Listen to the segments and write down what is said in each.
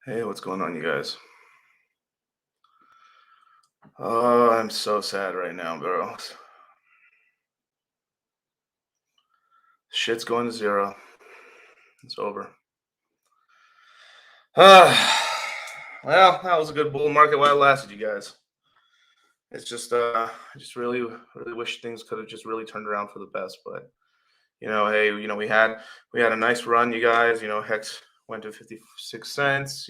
Hey, what's going on, you guys? Oh, I'm so sad right now, bro. Shit's going to zero. It's over. Well, that was a good bull market while it lasted, you guys. It's just, I just really wish things could have just really turned around for the best. But hey, we had a nice run, you guys. Hex went to 56 cents.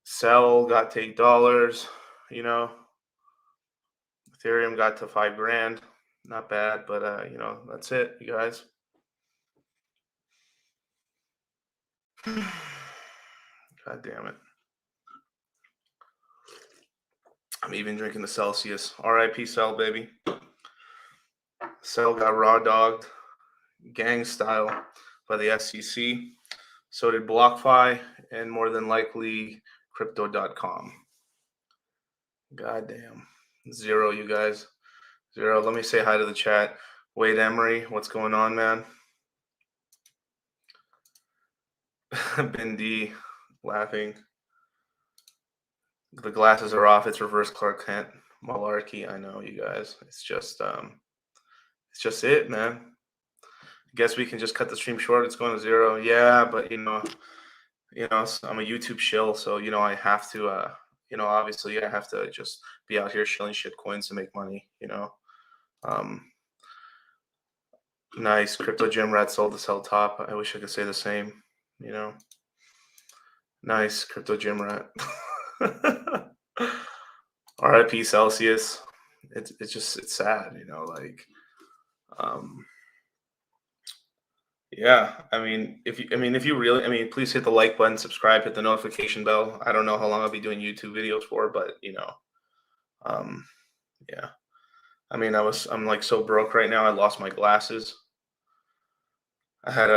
Sell got to $8. Ethereum got to $5,000. Not bad, but that's it, you guys. God damn it. I'm even drinking the Celsius. RIP Cell, baby. Cell got raw dogged, gang style, by the SEC. So did BlockFi, and more than likely Crypto.com. God damn. Zero, you guys. Zero. Let me say hi to the chat. Wade Emery, what's going on, man? Ben D laughing. The glasses are off. It's reverse Clark Kent malarkey. I know, you guys. It's just it, man. I guess we can just cut the stream short. It's going to zero. Yeah, but I'm a YouTube shill, so I have to obviously I have to just be out here shilling shit coins to make money. Nice. Crypto Gym Rat sold to sell top. I wish I could say the same. Nice. Crypto Gym Rat. RIP Celsius. It's sad, yeah. If you really, please hit the like button, subscribe, hit the notification bell. I don't know how long I'll be doing YouTube videos for, but yeah. I'm like so broke right now. I lost my glasses. I had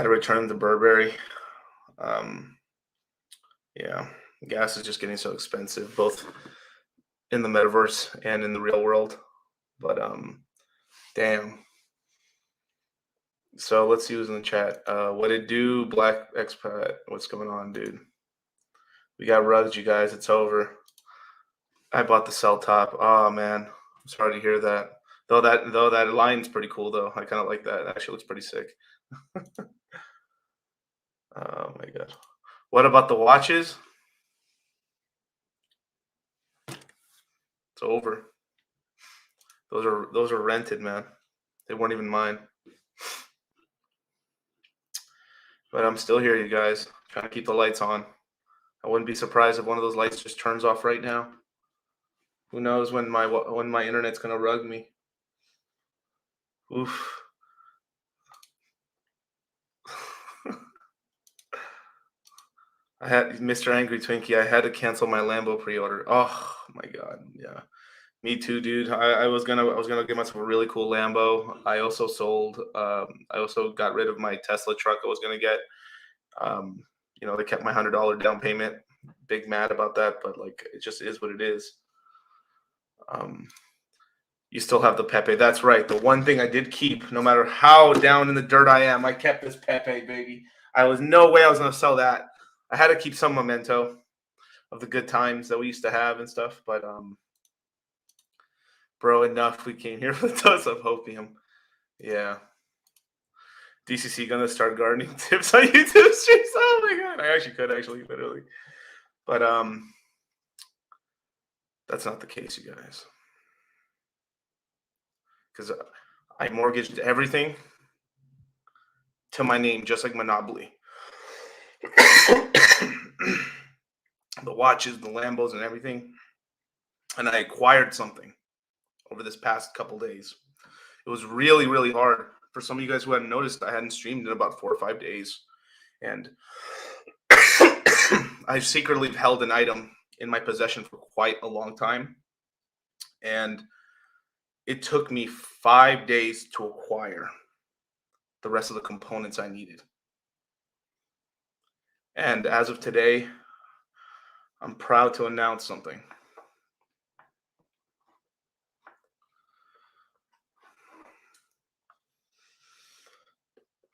to return to Burberry. Yeah, gas is just getting so expensive, both in the metaverse and in the real world. But damn. So let's see who's in the chat. What it do, Black Expat? What's going on, dude? We got rugs, you guys. It's over. I bought the cell top. Oh man, I'm sorry to hear that. Though that line's pretty cool though. I kind of like that. It actually looks pretty sick. Oh my god. What about the watches? It's over. Those are rented, man. They weren't even mine. But I'm still here, you guys. Trying to keep the lights on. I wouldn't be surprised if one of those lights just turns off right now. Who knows when my internet's gonna rug me? Oof. I had Mr. Angry Twinkie. I had to cancel my Lambo pre-order. Oh my god, yeah. Me too, dude. I was gonna get myself a really cool Lambo. I also sold. I also got rid of my Tesla truck I was gonna get. Um, they kept my $100 down payment. Big mad about that, but like it just is what it is. You still have the Pepe. That's right. The one thing I did keep, no matter how down in the dirt I am, I kept this Pepe, baby. I was no way I was gonna sell that. I had to keep some memento of the good times that we used to have and stuff. But bro, enough. We came here for the dose of hopium. Yeah. DCC gonna start gardening tips on YouTube streams. Oh my god. I actually could literally. But that's not the case, you guys. Because I mortgaged everything to my name, just like Monopoly. The watches, the Lambos, and everything. And I acquired something over this past couple days. It was really, really hard. For some of you guys who hadn't noticed, I hadn't streamed in about 4 or 5 days. And I've secretly held an item in my possession for quite a long time. And it took me 5 days to acquire the rest of the components I needed. And as of today, I'm proud to announce something.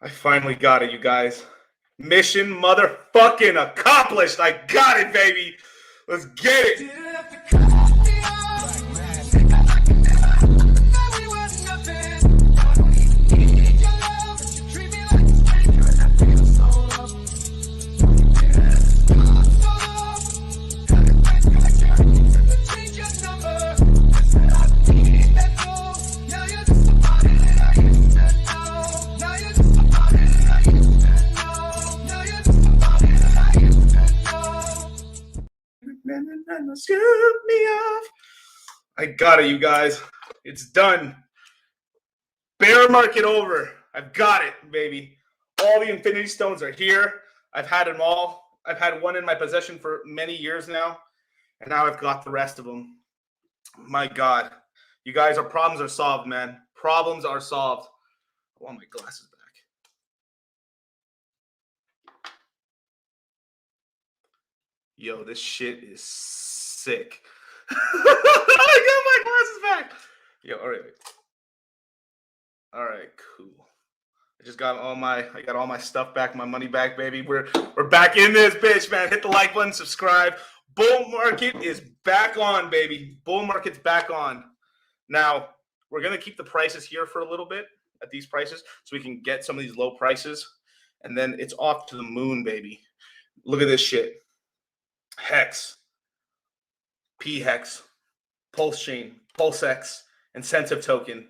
I finally got it, you guys. Mission motherfucking accomplished. I got it, baby. Let's get it. Scoop me off. I got it, you guys. It's done. Bear market over. I've got it, baby. All the Infinity Stones are here. I've had them all. I've had one in my possession for many years now, and now I've got the rest of them. My God. You guys, our problems are solved, man. Problems are solved. I want my glasses back. Yo, this shit is sick. I got my glasses back. Yo, all right. All right, cool. I got all my stuff back, my money back, baby. We're back in this bitch, man. Hit the like button, subscribe. Bull market is back on, baby. Bull market's back on. Now, we're gonna keep the prices here for a little bit at these prices so we can get some of these low prices. And then it's off to the moon, baby. Look at this shit. Hex, P-Hex, Pulse Chain, PulseX, Incentive Token,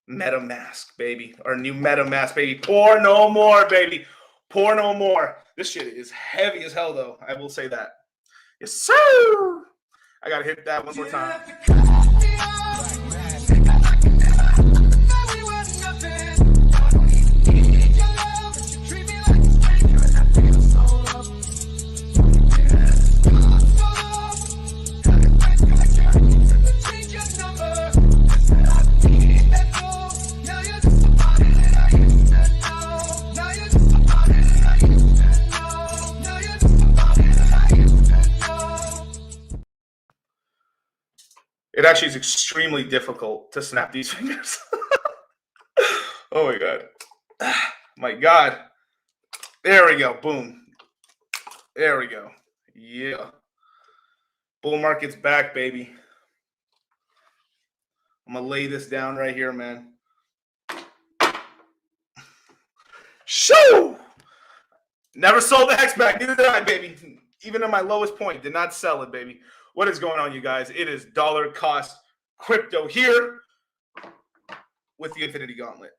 MetaMask, baby. Our new MetaMask, baby. Pour no more, baby. Pour no more. This shit is heavy as hell, though. I will say that. Yes, sir. I got to hit that one more time. It actually is extremely difficult to snap these fingers. Oh my God. My God. There we go. Boom. There we go. Yeah. Bull market's back, baby. I'm going to lay this down right here, man. Shoo! Never sold the Hex back. Neither did I, baby. Even at my lowest point, did not sell it, baby. What is going on, you guys? It is dollar cost crypto here with the Infinity Gauntlet.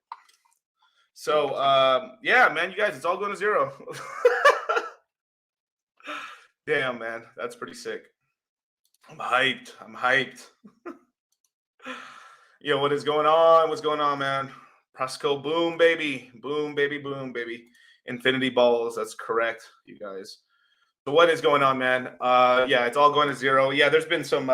So, yeah, man, you guys, it's all going to zero. Damn, man. That's pretty sick. I'm hyped. I'm hyped. Yo, what is going on? What's going on, man? Prosco, boom, baby. Boom, baby, boom, baby. Infinity balls. That's correct, you guys. So what is going on, man? Yeah, it's all going to zero. Yeah, there's been some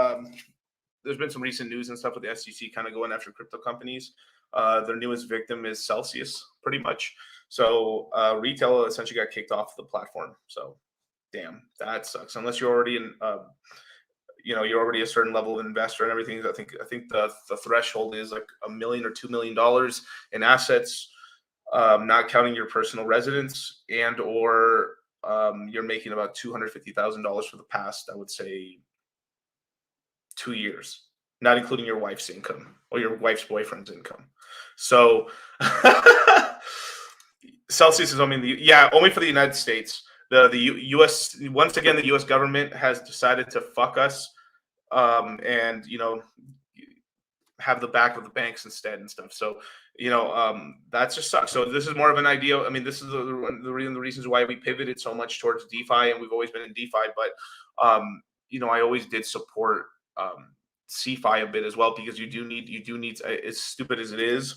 recent news and stuff with the SEC kind of going after crypto companies. Their newest victim is Celsius, pretty much. So retail essentially got kicked off the platform. So damn, that sucks. Unless you're already in, you're already a certain level of investor and everything. I think the threshold is like $1 million or $2 million in assets, not counting your personal residence, and or you're making about $250,000 for the past, I would say, 2 years, not including your wife's income or your wife's boyfriend's income. So Celsius is only for the United States. The U.S. once again, the U.S. government has decided to fuck us, and have the back of the banks instead and stuff. So that just sucks. So this is more of an idea. I mean, this is the reasons why we pivoted so much towards DeFi, and we've always been in DeFi. But I always did support CeFi a bit as well, because you do need, as stupid as it is,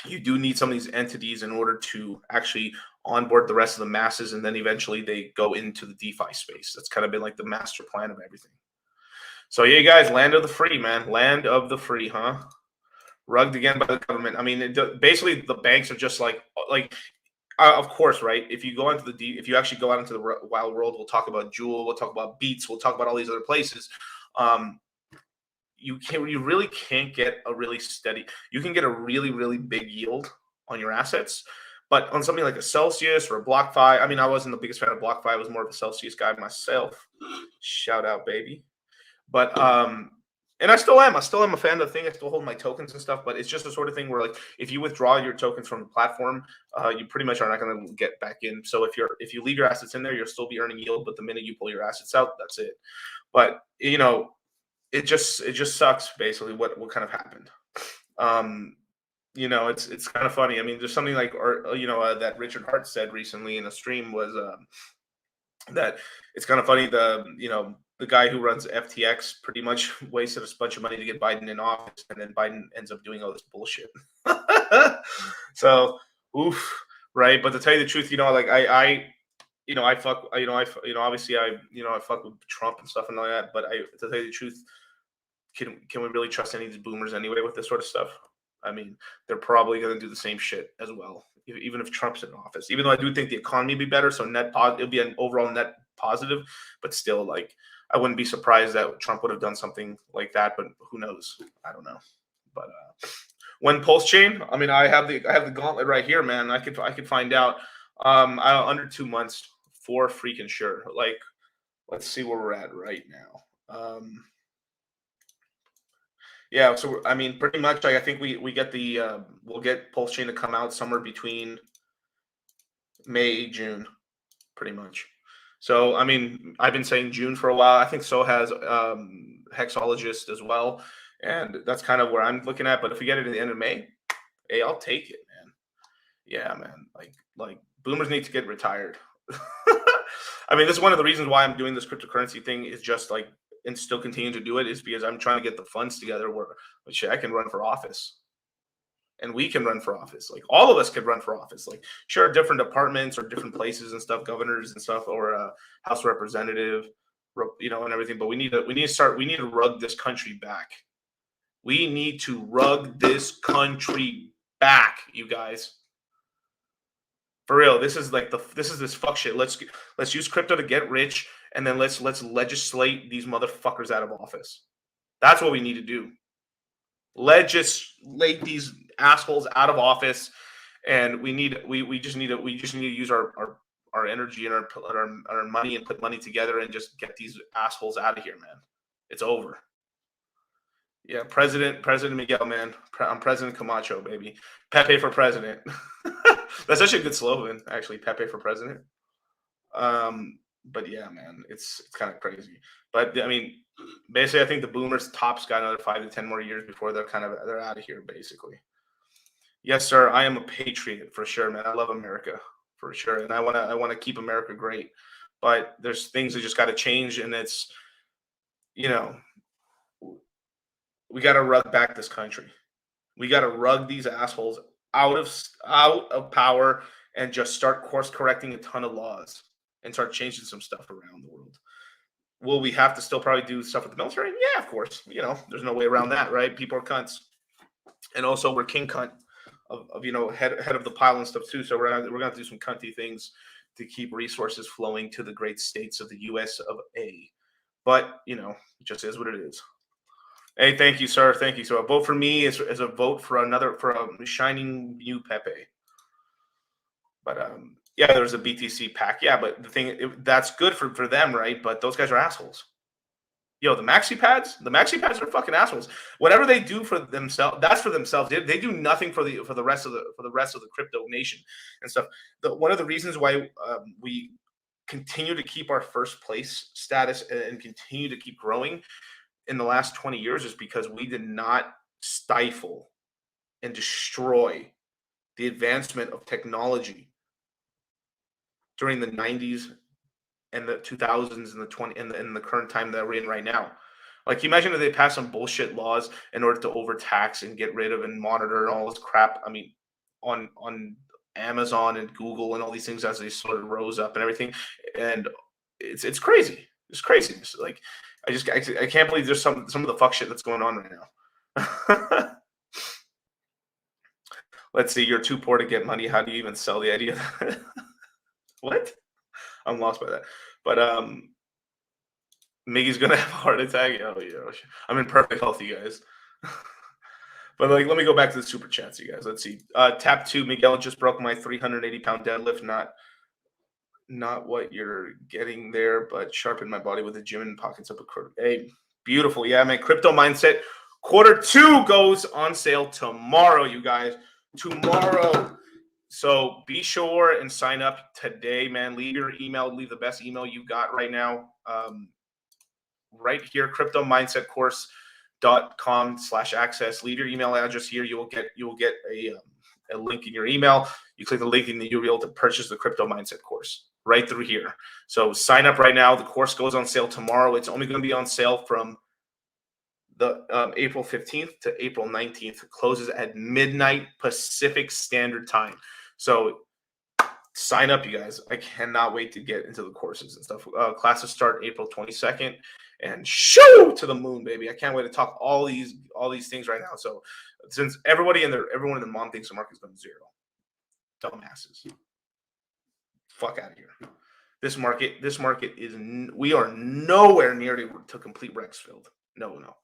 you do need some of these entities in order to actually onboard the rest of the masses, and then eventually they go into the DeFi space. That's kind of been like the master plan of everything. So yeah, guys, land of the free, man. Land of the free, huh? Rugged again by the government. I mean, basically the banks are just like, of course, right? If you go into if you actually go out into the wild world, we'll talk about Jewel, we'll talk about Beats, we'll talk about all these other places. You really can't get a really steady. You can get a really, really big yield on your assets, but on something like a Celsius or a BlockFi, I mean, I wasn't the biggest fan of BlockFi. I was more of a Celsius guy myself. Shout out, baby. But and I still am a fan of the thing. I still hold my tokens and stuff, but it's just the sort of thing where, like, if you withdraw your tokens from the platform, you pretty much are not going to get back in. So if you leave your assets in there, you'll still be earning yield, but the minute you pull your assets out, that's it. But it just sucks basically what kind of happened. It's kind of funny. I mean, there's something like, that Richard Hart said recently in a stream was that it's kind of funny. The guy who runs FTX pretty much wasted a bunch of money to get Biden in office, and then Biden ends up doing all this bullshit. So, oof, right? But to tell you the truth, obviously I fuck with Trump and stuff and all that. But to tell you the truth, can we really trust any of these boomers anyway with this sort of stuff? I mean, they're probably going to do the same shit as well, even if Trump's in office. Even though I do think the economy will be better, so it'll be an overall net positive, but still, like, I wouldn't be surprised that Trump would have done something like that, but who knows? I don't know. But when Pulse Chain, I mean, I have the gauntlet right here, man. I could find out. Under 2 months for freaking sure. Like, let's see where we're at right now. Yeah, so I mean, pretty much, I think we get we'll get Pulse Chain to come out somewhere between May, June, pretty much. So I mean, I've been saying June for a while. I think so has Hexologist as well, and that's kind of where I'm looking at. But if we get it at the end of May, hey, I'll take it, man. Yeah, man. Like boomers need to get retired. I mean, this is one of the reasons why I'm doing this cryptocurrency thing, is just like, and still continue to do it, is because I'm trying to get the funds together which I can run for office, and we can run for office. Like, all of us could run for office. Like, sure, different departments or different places and stuff, governors and stuff, or a House representative, and everything. But we need to rug this country back. We need to rug this country back, you guys. For real, this is this fuck shit. Let's use crypto to get rich, and then let's legislate these motherfuckers out of office. That's what we need to do. Legislate these assholes out of office, and we just need to use our energy and our money, and put money together, and just get these assholes out of here, man. It's over. Yeah, President Miguel, man. I'm President Camacho, baby. Pepe for president. That's actually a good slogan, actually. Pepe for president. But yeah, man, it's kind of crazy. But I mean, basically, I think the boomers tops got another 5 to 10 more years before they're out of here, basically. Yes, sir. I am a patriot for sure, man. I love America for sure, and I want to keep America great. But there's things that just got to change, and it's you know, we got to rug back this country. We got to rug these assholes out of power and just start course correcting a ton of laws and start changing some stuff around the world. Will we have to still probably do stuff with the military? Yeah, of course. There's no way around that, right? People are cunts, and also we're king cunt of head of the pile and stuff too. So we're gonna have to do some cunty things to keep resources flowing to the great states of the U.S. of A. But it just is what it is. Hey, thank you, sir. Thank you. So a vote for me is a vote for a shining new Pepe. But yeah, there's a BTC pack. Yeah, but the thing that's good for them, right? But those guys are assholes. Yo, the maxi pads are fucking assholes. Whatever they do for themselves, that's for themselves. They do nothing for the rest of the crypto nation and stuff. One of the reasons why we continue to keep our first place status and continue to keep growing in the last 20 years is because we did not stifle and destroy the advancement of technology during the 90s and the 2000s and the 20 and the current time that we're in right now. Like, imagine if they pass some bullshit laws in order to overtax and get rid of and monitor and all this crap. I mean, on Amazon and Google and all these things as they sort of rose up and everything, and it's crazy. It's crazy. Like, I can't believe there's some of the fuck shit that's going on right now. Let's see. You're too poor to get money. How do you even sell the idea? What? I'm lost by that. But Miggy's gonna have a heart attack. Oh yeah, I'm in perfect health, you guys. But let me go back to the super chats, you guys. Let's see. Tap 2, Miguel just broke my 380-pound deadlift. Not what you're getting there, but sharpen my body with the gym and pockets up a quarter. Hey, beautiful. Yeah, man. Crypto Mindset Q2 goes on sale tomorrow, you guys. Tomorrow. So be sure and sign up today, man. Leave your email. Leave the best email you got right now. Right here, cryptomindsetcourse.com/access. Leave your email address here. You will get a link in your email. You click the link and you'll be able to purchase the Crypto Mindset course right through here. So sign up right now. The course goes on sale tomorrow. It's only going to be on sale from the April 15th to April 19th. It closes at midnight Pacific Standard Time. So sign up, you guys. I cannot wait to get into the courses and stuff. Classes start April 22nd, and shoo to the moon, baby. I can't wait to talk all these things right now. So since everyone in the mom thinks the market's going to zero, dumbasses, fuck out of here. This market is we are nowhere near to complete Rexfield. No.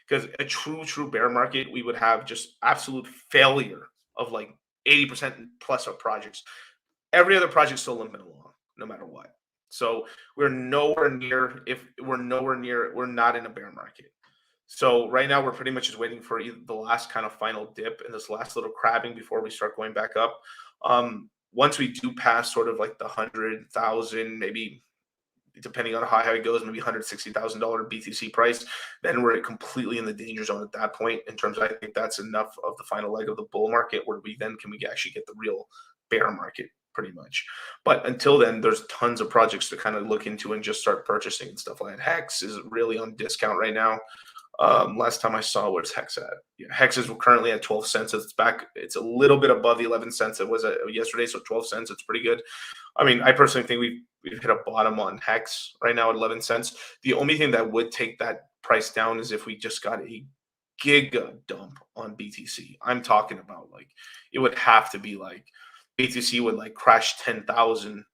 Because a true bear market, we would have just absolute failure of like 80% plus of projects. Every other project's still limping along, no matter what. So we're nowhere near. We're not in a bear market. So right now we're pretty much just waiting for the last kind of final dip and this last little crabbing before we start going back up. Once we do pass sort of like the 100,000, maybe depending on how high it goes, maybe $160,000 BTC price, then we're completely in the danger zone at that point. In terms of, I think that's enough of the final leg of the bull market where we actually get the real bear market pretty much. But until then, there's tons of projects to kind of look into and just start purchasing and stuff like that. Hex is really on discount right now. Last time I saw, where's Hex at? Yeah, Hex is currently at 12 cents. It's back. It's a little bit above the 11 cents it was yesterday, so 12 cents. It's pretty good. I mean, I personally think we've hit a bottom on Hex right now at 11 cents. The only thing that would take that price down is if we just got a giga dump on BTC. I'm talking about like it would have to be like BTC would like crash 10,000.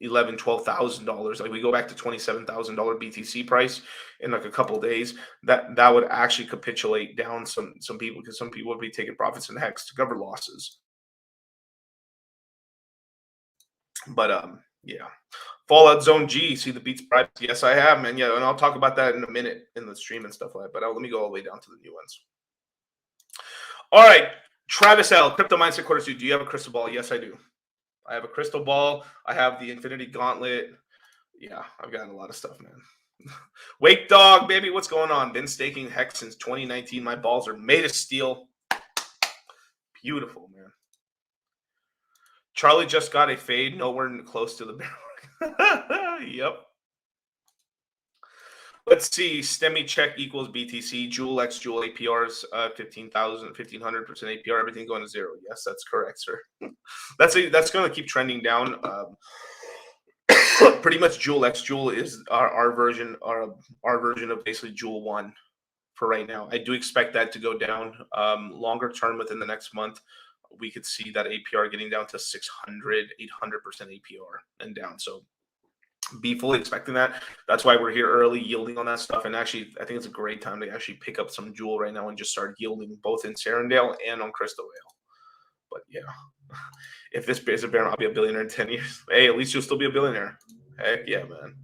$12,000. Like we go back to $27,000 BTC price in like a couple of days, that would actually capitulate down some people, because some people would be taking profits in Hex to cover losses. But yeah, Fallout Zone G, see the Beats price? Yes, I have, man. Yeah, and I'll talk about that in a minute in the stream and stuff like that. But let me go all the way down to the new ones. All right, Travis L, Crypto Mindset Q2. Do you have a crystal ball? Yes, I do. I have a crystal ball. I have the Infinity Gauntlet. Yeah, I've got a lot of stuff, man. Wake Dog, baby, what's going on? Been staking Hex since 2019. My balls are made of steel. Beautiful, man. Charlie just got a fade. Nowhere close to the barrel. Yep. Let's see. STEMI check equals BTC. Joule X Joule APRs, 15,000, 1500% APR. Everything going to zero. Yes, that's correct, sir. That's going to keep trending down. Pretty much Joule X Joule is our version, our version of basically Joule One for right now. I do expect that to go down longer term within the next month. We could see that APR getting down to 600, 800% APR and down. So be fully expecting that. That's why we're here early, yielding on that stuff. And actually, I think it's a great time to actually pick up some Jewel right now and just start yielding both in Serendale and on Crystal Vale. But yeah, if this is a bear, I'll be a billionaire in 10 years. Hey, at least you'll still be a billionaire. Heck yeah, man.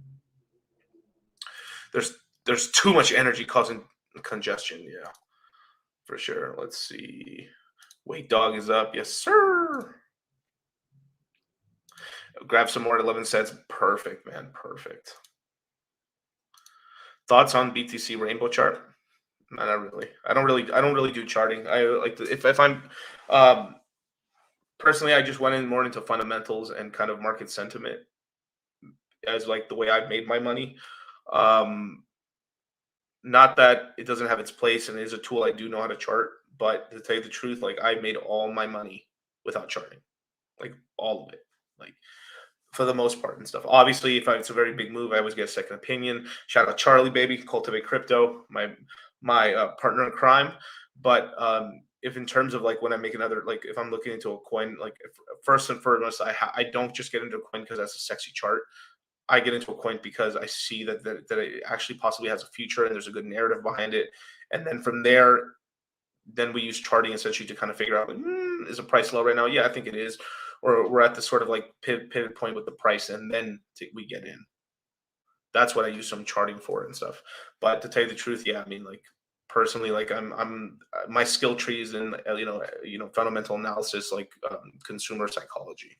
There's too much energy causing congestion. Yeah, for sure. Let's see. Wait, dog is up. Yes, sir. Grab some more at 11 cents. Perfect, man. Perfect. Thoughts on BTC rainbow chart? No, not really. I don't really do charting. I like if I'm personally, I just went in more into fundamentals and kind of market sentiment as like the way I've made my money. Um, Not that it doesn't have its place and it is a tool I do know how to chart, but to tell you the truth, like I made all my money without charting, like all of it, like for the most part and stuff. Obviously, if it's a very big move, I always get a second opinion. Shout out Charlie, baby, Cultivate Crypto, my partner in crime. But if in terms of like when I make another, like if I'm looking into a coin, like first and foremost, I don't just get into a coin because that's a sexy chart. I get into a coin because I see that it actually possibly has a future and there's a good narrative behind it. And then from there, then we use charting essentially to kind of figure out like, is the price low right now? Yeah, I think it is. Or we're at the sort of like pivot point with the price, and then we get in. That's what I use some charting for and stuff. But to tell you the truth, yeah, I mean, like personally, like I'm my skill tree is in fundamental analysis, like consumer psychology.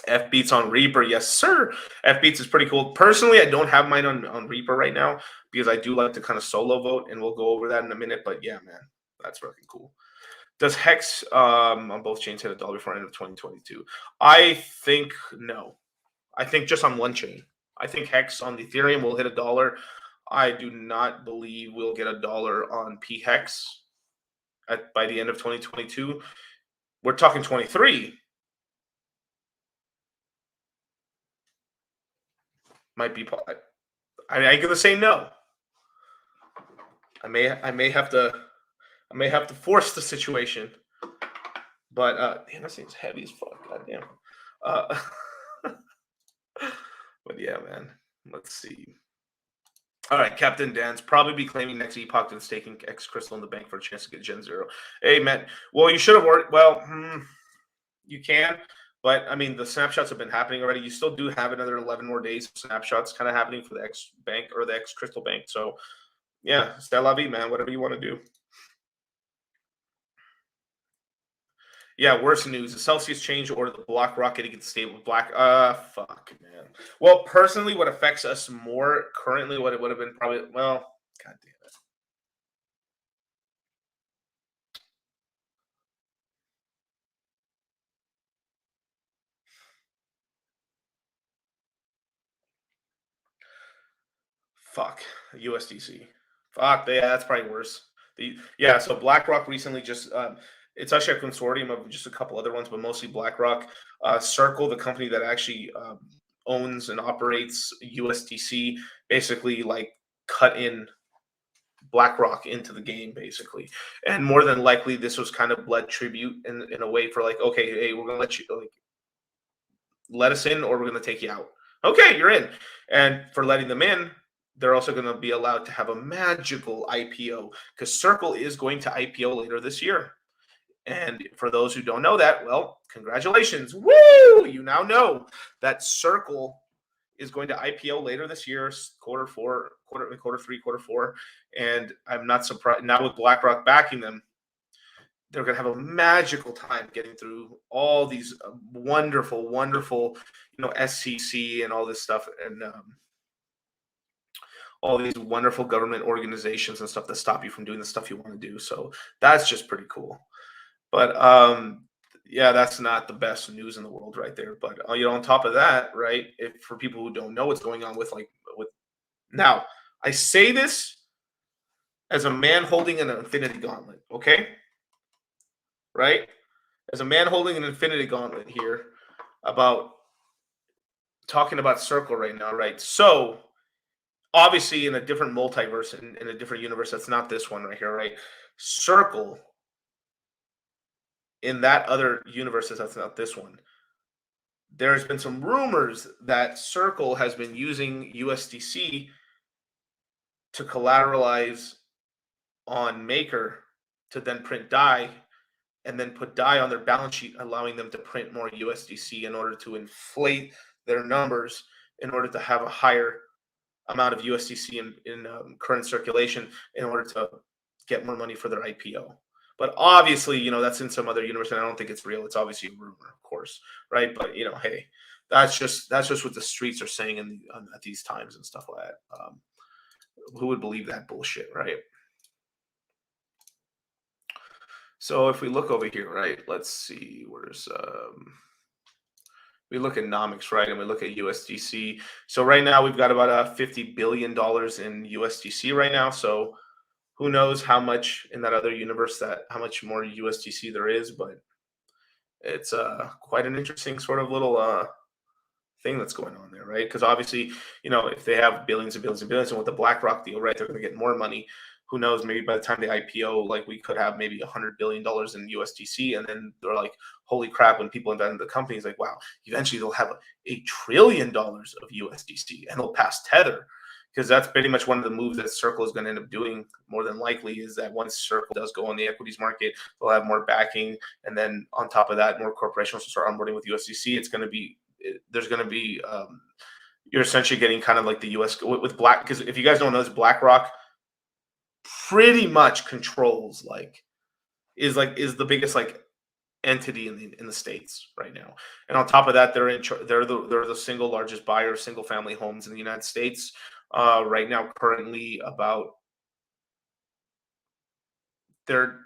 F Beats on Reaper, yes sir. F Beats is pretty cool. Personally, I don't have mine on Reaper right now because I do like to kind of solo vote, and we'll go over that in a minute. But yeah, man, that's fucking cool. Does Hex on both chains hit $1 before end of 2022? I think no. I think just on one chain. I think Hex on the Ethereum will hit $1. I do not believe we'll get $1 on P Hex by the end of 2022. We're talking 23. Might be. I ain't gonna say no. I may have to force the situation. But damn, that thing's heavy as fuck. Goddamn. Uh, but yeah, man. Let's see. All right, Captain Dan's probably be claiming next Epoch and staking X Crystal in the bank for a chance to get Gen Zero. Hey, man. Well, you should have worked. Well, you can, but I mean, the snapshots have been happening already. You still do have another 11 more days of snapshots kind of happening for the X bank or the X Crystal bank. So, yeah, c'est la vie, man. Whatever you want to do. Yeah, worse news. The Celsius change order the Blackrock getting stable black. Fuck, man. Well, personally, what affects us more currently, what it would have been probably, well, god damn it. Fuck, USDC. Fuck, yeah, that's probably worse. Yeah, so BlackRock recently just, it's actually a consortium of just a couple other ones, but mostly BlackRock. Circle, the company that actually owns and operates USDC, basically like cut in BlackRock into the game, basically. And more than likely, this was kind of blood tribute in a way for like, okay, hey, we're gonna let you like let us in, or we're gonna take you out. Okay, you're in. And for letting them in, they're also going to be allowed to have a magical IPO because Circle is going to IPO later this year. And for those who don't know that, well, congratulations. Woo! You now know that Circle is going to IPO later this year, quarter three, quarter four. And I'm not surprised now with BlackRock backing them. They're going to have a magical time getting through all these wonderful, wonderful, SEC and all this stuff. And, all these wonderful government organizations and stuff that stop you from doing the stuff you want to do. So that's just pretty cool. But yeah, that's not the best news in the world right there. But on top of that, right, if for people who don't know what's going on with Now, I say this as a man holding an infinity gauntlet, okay? Right? As a man holding an infinity gauntlet here about talking about Circle right now, right? So, obviously, in a different multiverse, in a different universe, that's not this one right here, right? Circle, in that other universe, that's not this one. There's been some rumors that Circle has been using USDC to collateralize on Maker to then print DAI and then put DAI on their balance sheet, allowing them to print more USDC in order to inflate their numbers in order to have a higher amount of USDC in current circulation in order to get more money for their IPO. But obviously, that's in some other universe, and I don't think it's real. It's obviously a rumor, of course, right? But hey, that's just what the streets are saying at these times and stuff like that. Who would believe that bullshit, right? So if we look over here, right, let's see, we look at nomics, right, and we look at USDC. So right now we've got about $50 billion in USDC right now. So who knows how much in that other universe how much more USDC there is, but it's quite an interesting sort of little thing that's going on there, right? Because obviously, if they have billions and billions and billions, and with the BlackRock deal, right, they're going to get more money. Who knows? Maybe by the time they IPO, like we could have maybe $100 billion in USDC, and then they're like, "Holy crap!" When people invest in the company, it's like, "Wow!" Eventually, they'll have $1 trillion of USDC, and they'll pass Tether, because that's pretty much one of the moves that Circle is going to end up doing. More than likely, is that once Circle does go on the equities market, they'll have more backing, and then on top of that, more corporations will start onboarding with USDC. It's going to be there's going to be you're essentially getting kind of like the US with Black, because if you guys don't know this, BlackRock pretty much controls is the biggest entity in the states right now. And on top of that, they're the single largest buyer of single family homes in the United States right now. Currently, about their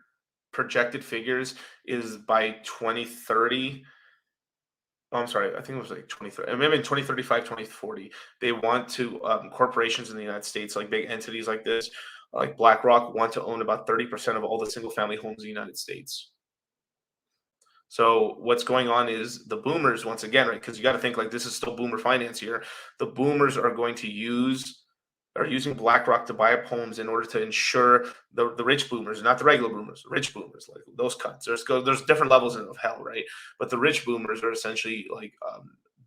projected figures is by 2030. Oh, I'm sorry. I think it was like 2030, maybe in 2035, 2040. They want to, corporations in the United States, like big entities like this, like BlackRock, want to own about 30% of all the single family homes in the United States. So what's going on is the boomers, once again, right? Because you got to think like this is still boomer finance here. The boomers are going to are using BlackRock to buy up homes in order to ensure the rich boomers, not the regular boomers, rich boomers, like those cuts. There's different levels of hell, right? But the rich boomers are essentially like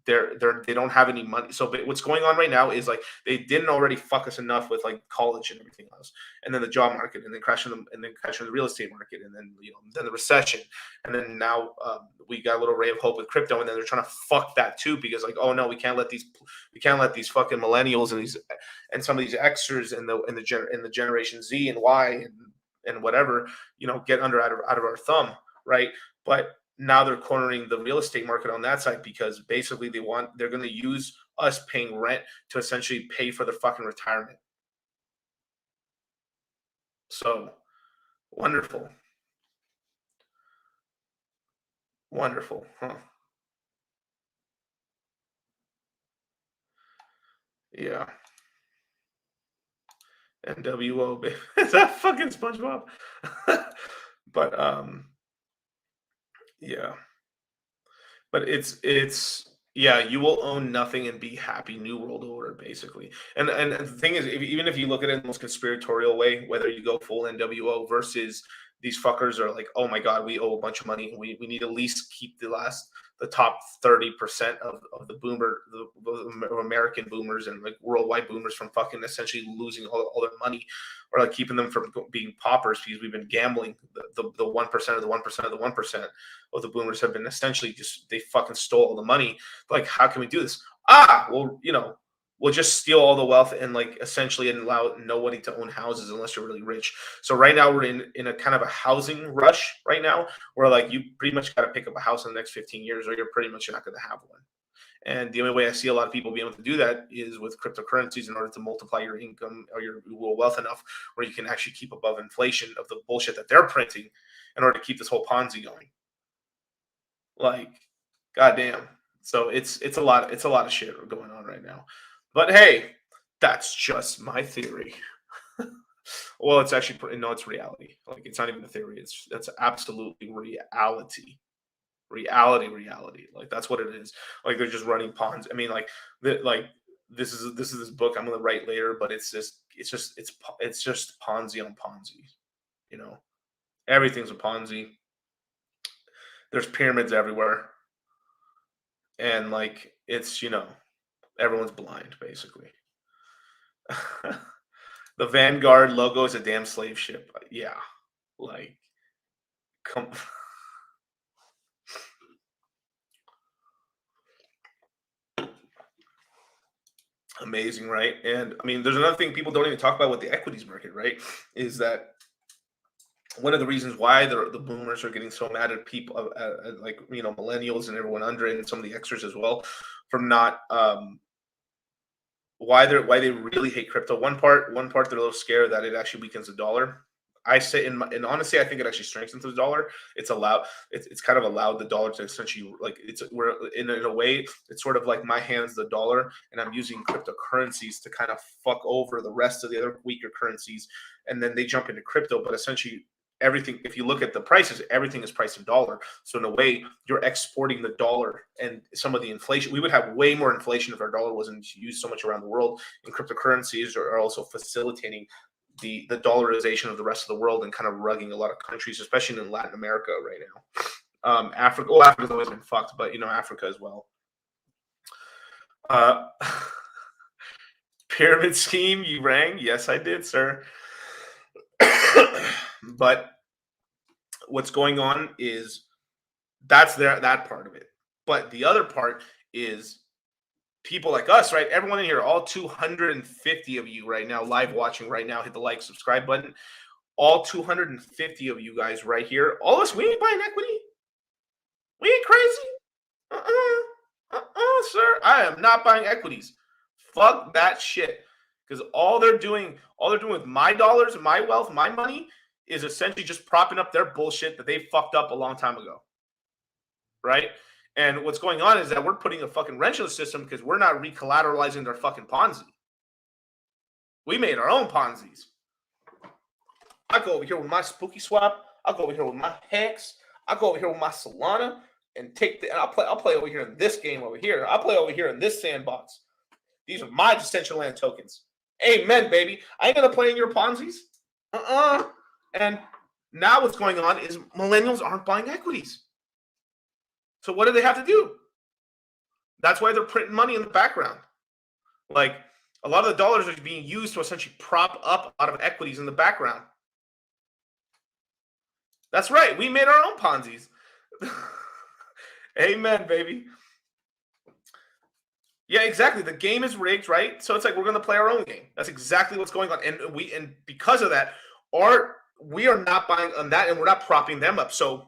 they don't have any money. So what's going on right now is like they didn't already fuck us enough with like college and everything else, and then the job market, and then crashing the real estate market, and then then the recession, and then now we got a little ray of hope with crypto, and then they're trying to fuck that too, because like, oh no, we can't let these fucking millennials and some of these Xers and the Generation Z and Y and whatever, get out of our thumb, right? But now they're cornering the real estate market on that side, because basically they're going to use us paying rent to essentially pay for their fucking retirement. So wonderful, wonderful, huh? Yeah, NWO, baby. Is that fucking SpongeBob? But yeah. But it's yeah, you will own nothing and be happy. New world order, basically. And the thing is, even if you look at it in the most conspiratorial way, whether you go full NWO versus these fuckers are like, oh my god, we owe a bunch of money, and we need to at least keep the top 30% of the American boomers and like worldwide boomers from fucking essentially losing all their money, or like keeping them from being paupers, because we've been gambling the 1% of the 1% of the 1% of the boomers have been essentially just, they fucking stole all the money. Like, how can we do this? Well, we'll just steal all the wealth and like essentially allow nobody to own houses unless you're really rich. So right now we're in a kind of a housing rush right now, where like you pretty much got to pick up a house in the next 15 years, or you're pretty much not going to have one. And the only way I see a lot of people being able to do that is with cryptocurrencies, in order to multiply your income or your wealth enough where you can actually keep above inflation of the bullshit that they're printing, in order to keep this whole Ponzi going. Like, goddamn. So it's a lot of shit going on right now. But hey, That's just my theory. Well, it's actually no, it's reality. Like it's not even a theory. That's absolutely reality. Reality. Like that's what it is. Like they're just running pawns. I mean, like this is this book I'm gonna write later, but it's just Ponzi on Ponzi. You know, everything's a Ponzi. There's pyramids everywhere, and like everyone's blind basically. The Vanguard logo is a damn slave ship. Yeah, like come. Amazing, right? And I mean, there's another thing people don't even talk about with the equities market, right? Is that one of the reasons why the boomers are getting so mad at people, like millennials and everyone under it, and some of the extras as well, from not why they really hate crypto. One part they're a little scared that it actually weakens the dollar. I say and honestly, I think it actually strengthens the dollar. It's kind of allowed the dollar to essentially like we're in a way it's sort of like my hand's the dollar and I'm using cryptocurrencies to kind of fuck over the rest of the other weaker currencies, and then they jump into crypto. But essentially everything, if you look at the prices, everything is priced in dollar. So in a way, you're exporting the dollar and some of the inflation. We would have way more inflation if our dollar wasn't used so much around the world. And cryptocurrencies are also facilitating the dollarization of the rest of the world and kind of rugging a lot of countries, especially in Latin America right now. Africa, well, Africa's always been fucked, but Africa as well. Uh, pyramid scheme, you rang? Yes, I did, sir. But what's going on is that part of it. But the other part is people like us, right? Everyone in here, all 250 of you right now, live watching right now, hit the like, subscribe button. All 250 of you guys right here, all of us, we ain't buying equity. We ain't crazy. Sir. I am not buying equities. Fuck that shit. Because all they're doing with my dollars, my wealth, my money is essentially just propping up their bullshit that they fucked up a long time ago. Right? And what's going on is that we're putting a fucking wrench in the system because we're not recollateralizing their fucking Ponzi. We made our own Ponzi's. I go over here with my spooky swap. I'll go over here with my Hex. I'll go over here with my Solana and I'll play over here in this game over here. I'll play over here in this sandbox. These are my Decentraland tokens. Amen, baby. I ain't gonna play in your Ponzi's. And now what's going on is millennials aren't buying equities. So what do they have to do? That's why they're printing money in the background. Like a lot of the dollars are being used to essentially prop up a lot of equities in the background. That's right. We made our own Ponzi's. Amen, baby. Yeah, exactly. The game is rigged, right? So it's like we're going to play our own game. That's exactly what's going on, and because of that, we are not buying on that, and we're not propping them up. So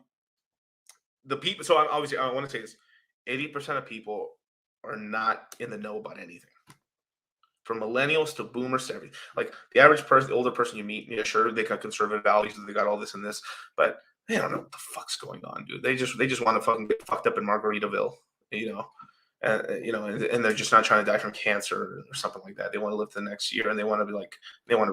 the people. So obviously, I want to say this: 80% of people are not in the know about anything. From millennials to boomers to everything. Like the average person, the older person you meet, sure, they got conservative values, they got all this and this, but they don't know what the fuck's going on, dude. They just want to fucking get fucked up in Margaritaville, and they're just not trying to die from cancer or something like that. They want to live the next year and they want to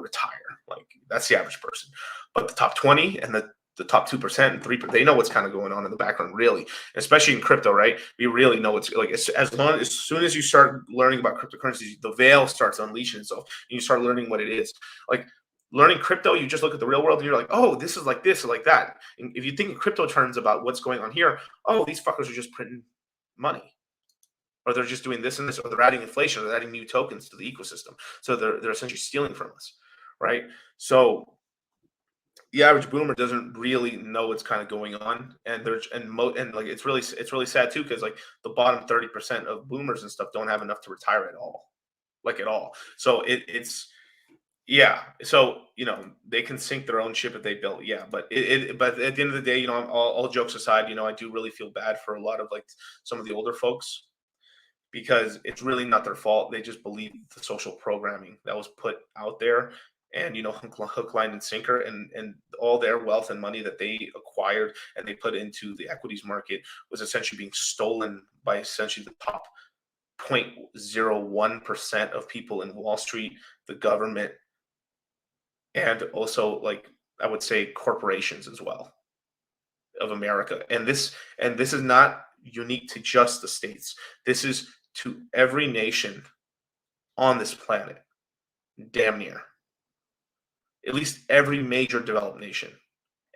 retire. Like that's the average person. But the top 20 and the top 2% and 3%, they know what's kind of going on in the background, really, especially in crypto, right? We really know what's like as soon as you start learning about cryptocurrencies, the veil starts unleashing itself and you start learning what it is. Like learning crypto, you just look at the real world and you're like, oh, this is like this or like that. And if you think in crypto terms about what's going on here, oh, these fuckers are just printing money. Or they're just doing this and this, or they're adding inflation, or they're adding new tokens to the ecosystem. So they're essentially stealing from us, right? So the average boomer doesn't really know what's kind of going on, and like it's really sad too because like the bottom 30% of boomers and stuff don't have enough to retire at all, like at all. So it's yeah. So they can sink their own ship if they built, yeah. But but at the end of the day, all jokes aside, I do really feel bad for a lot of like some of the older folks because it's really not their fault. They just believe the social programming that was put out there and hook, line, and sinker, and all their wealth and money that they acquired and they put into the equities market was essentially being stolen by essentially the top 0.01% of people in Wall Street, the government, and also, like, I would say corporations as well of America. And this is not unique to just the states. This is to every nation on this planet, damn near. At least every major developed nation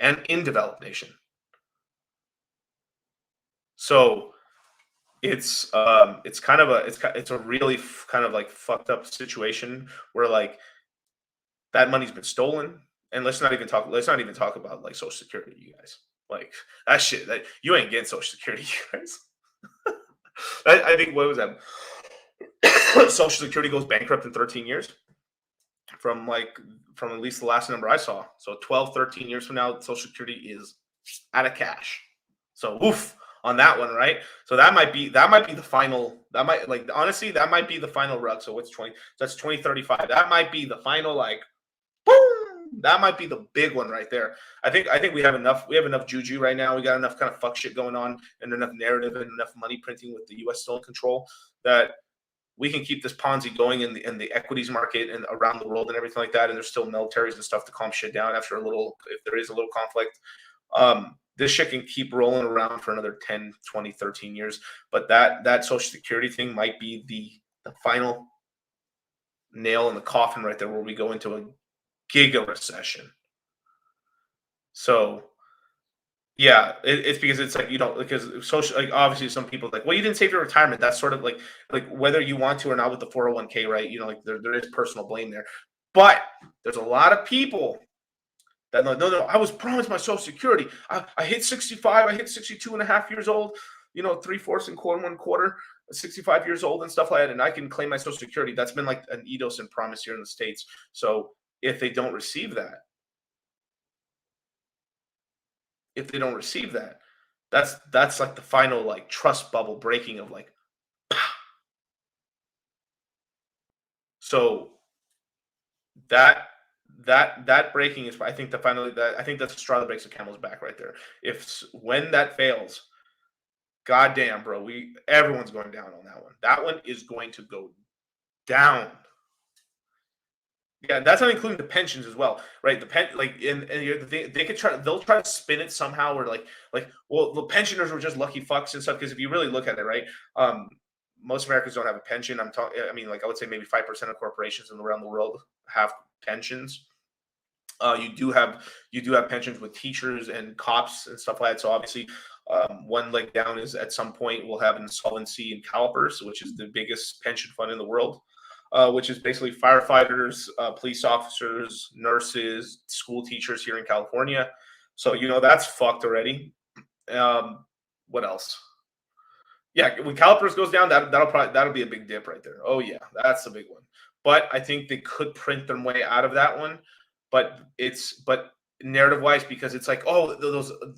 and in developed nation. So it's kind of it's a really kind of like fucked up situation where, like, that money's been stolen. And let's not even talk about, like, social security, you guys. Like, that shit, that you ain't getting social security, you guys. I think, what was that? Social security goes bankrupt in 13 years from, like, from at least the last number I saw. So 12, 13 years from now, social security is out of cash. So oof on that one, right? So that might be the final. That might, like, honestly, that might be the final rug. So what's 20? That's 2035. That might be the final, like, boom. That might be the big one right there. I think we have enough. We have enough juju right now. We got enough kind of fuck shit going on, and enough narrative and enough money printing with the U.S. still in control, that we can keep this Ponzi going in the equities market and around the world and everything like that. And there's still militaries and stuff to calm shit down after a little, if there is a little conflict. This shit can keep rolling around for another 10, 20, 13 years. But that social security thing might be the final nail in the coffin right there, where we go into a giga recession. So yeah, it's because it's like, because social, like, obviously some people are like, well, you didn't save your retirement. That's sort of like whether you want to or not with the 401k, right? Like, there is personal blame there. But there's a lot of people that, no, I was promised my social security. I hit 65, I hit 62 and a half years old, 3/4 and quarter, 1/4, 65 years old and stuff like that, and I can claim my social security. That's been like an ethos and promise here in the States. So if they don't receive that, if they don't receive that, that's like the final, like, trust bubble breaking of, like, so that that breaking is, I think, the finally, that I think that's the straw that breaks the camel's back right there. When that fails, goddamn, bro, everyone's going down on that one. That one is going to go down. Yeah, that's not including the pensions as well, right? They'll try to spin it somehow, where, like, well, the pensioners were just lucky fucks and stuff. Because if you really look at it, right, um, most Americans don't have a pension. I'm talking. I mean, like, I would say maybe 5% of corporations around the world have pensions. You do have pensions with teachers and cops and stuff like that. So obviously, one leg down is, at some point, we'll have insolvency in CalPERS, which is the biggest pension fund in the world, which is basically firefighters, police officers, nurses, school teachers here in California. So that's fucked already. What else? Yeah, when CalPERS goes down, that'll be a big dip right there. Oh yeah, that's the big one. But I think they could print their way out of that one. But narrative wise, because it's like, oh,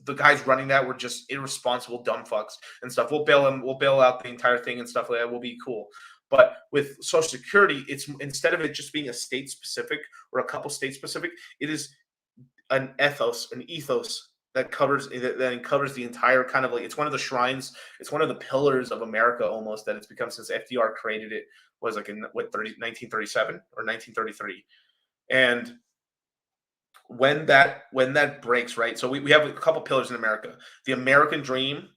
the guys running that were just irresponsible dumb fucks and stuff. We'll bail out the entire thing and stuff like that. We'll be cool. But with Social Security, it's, instead of it just being a state specific or a couple state specific, it is an ethos that covers the entire, kind of like, it's one of the shrines, it's one of the pillars of America almost, that it's become since FDR created it, was like in 1937 or 1933. And when that breaks, right? So we have a couple pillars in America: the American dream,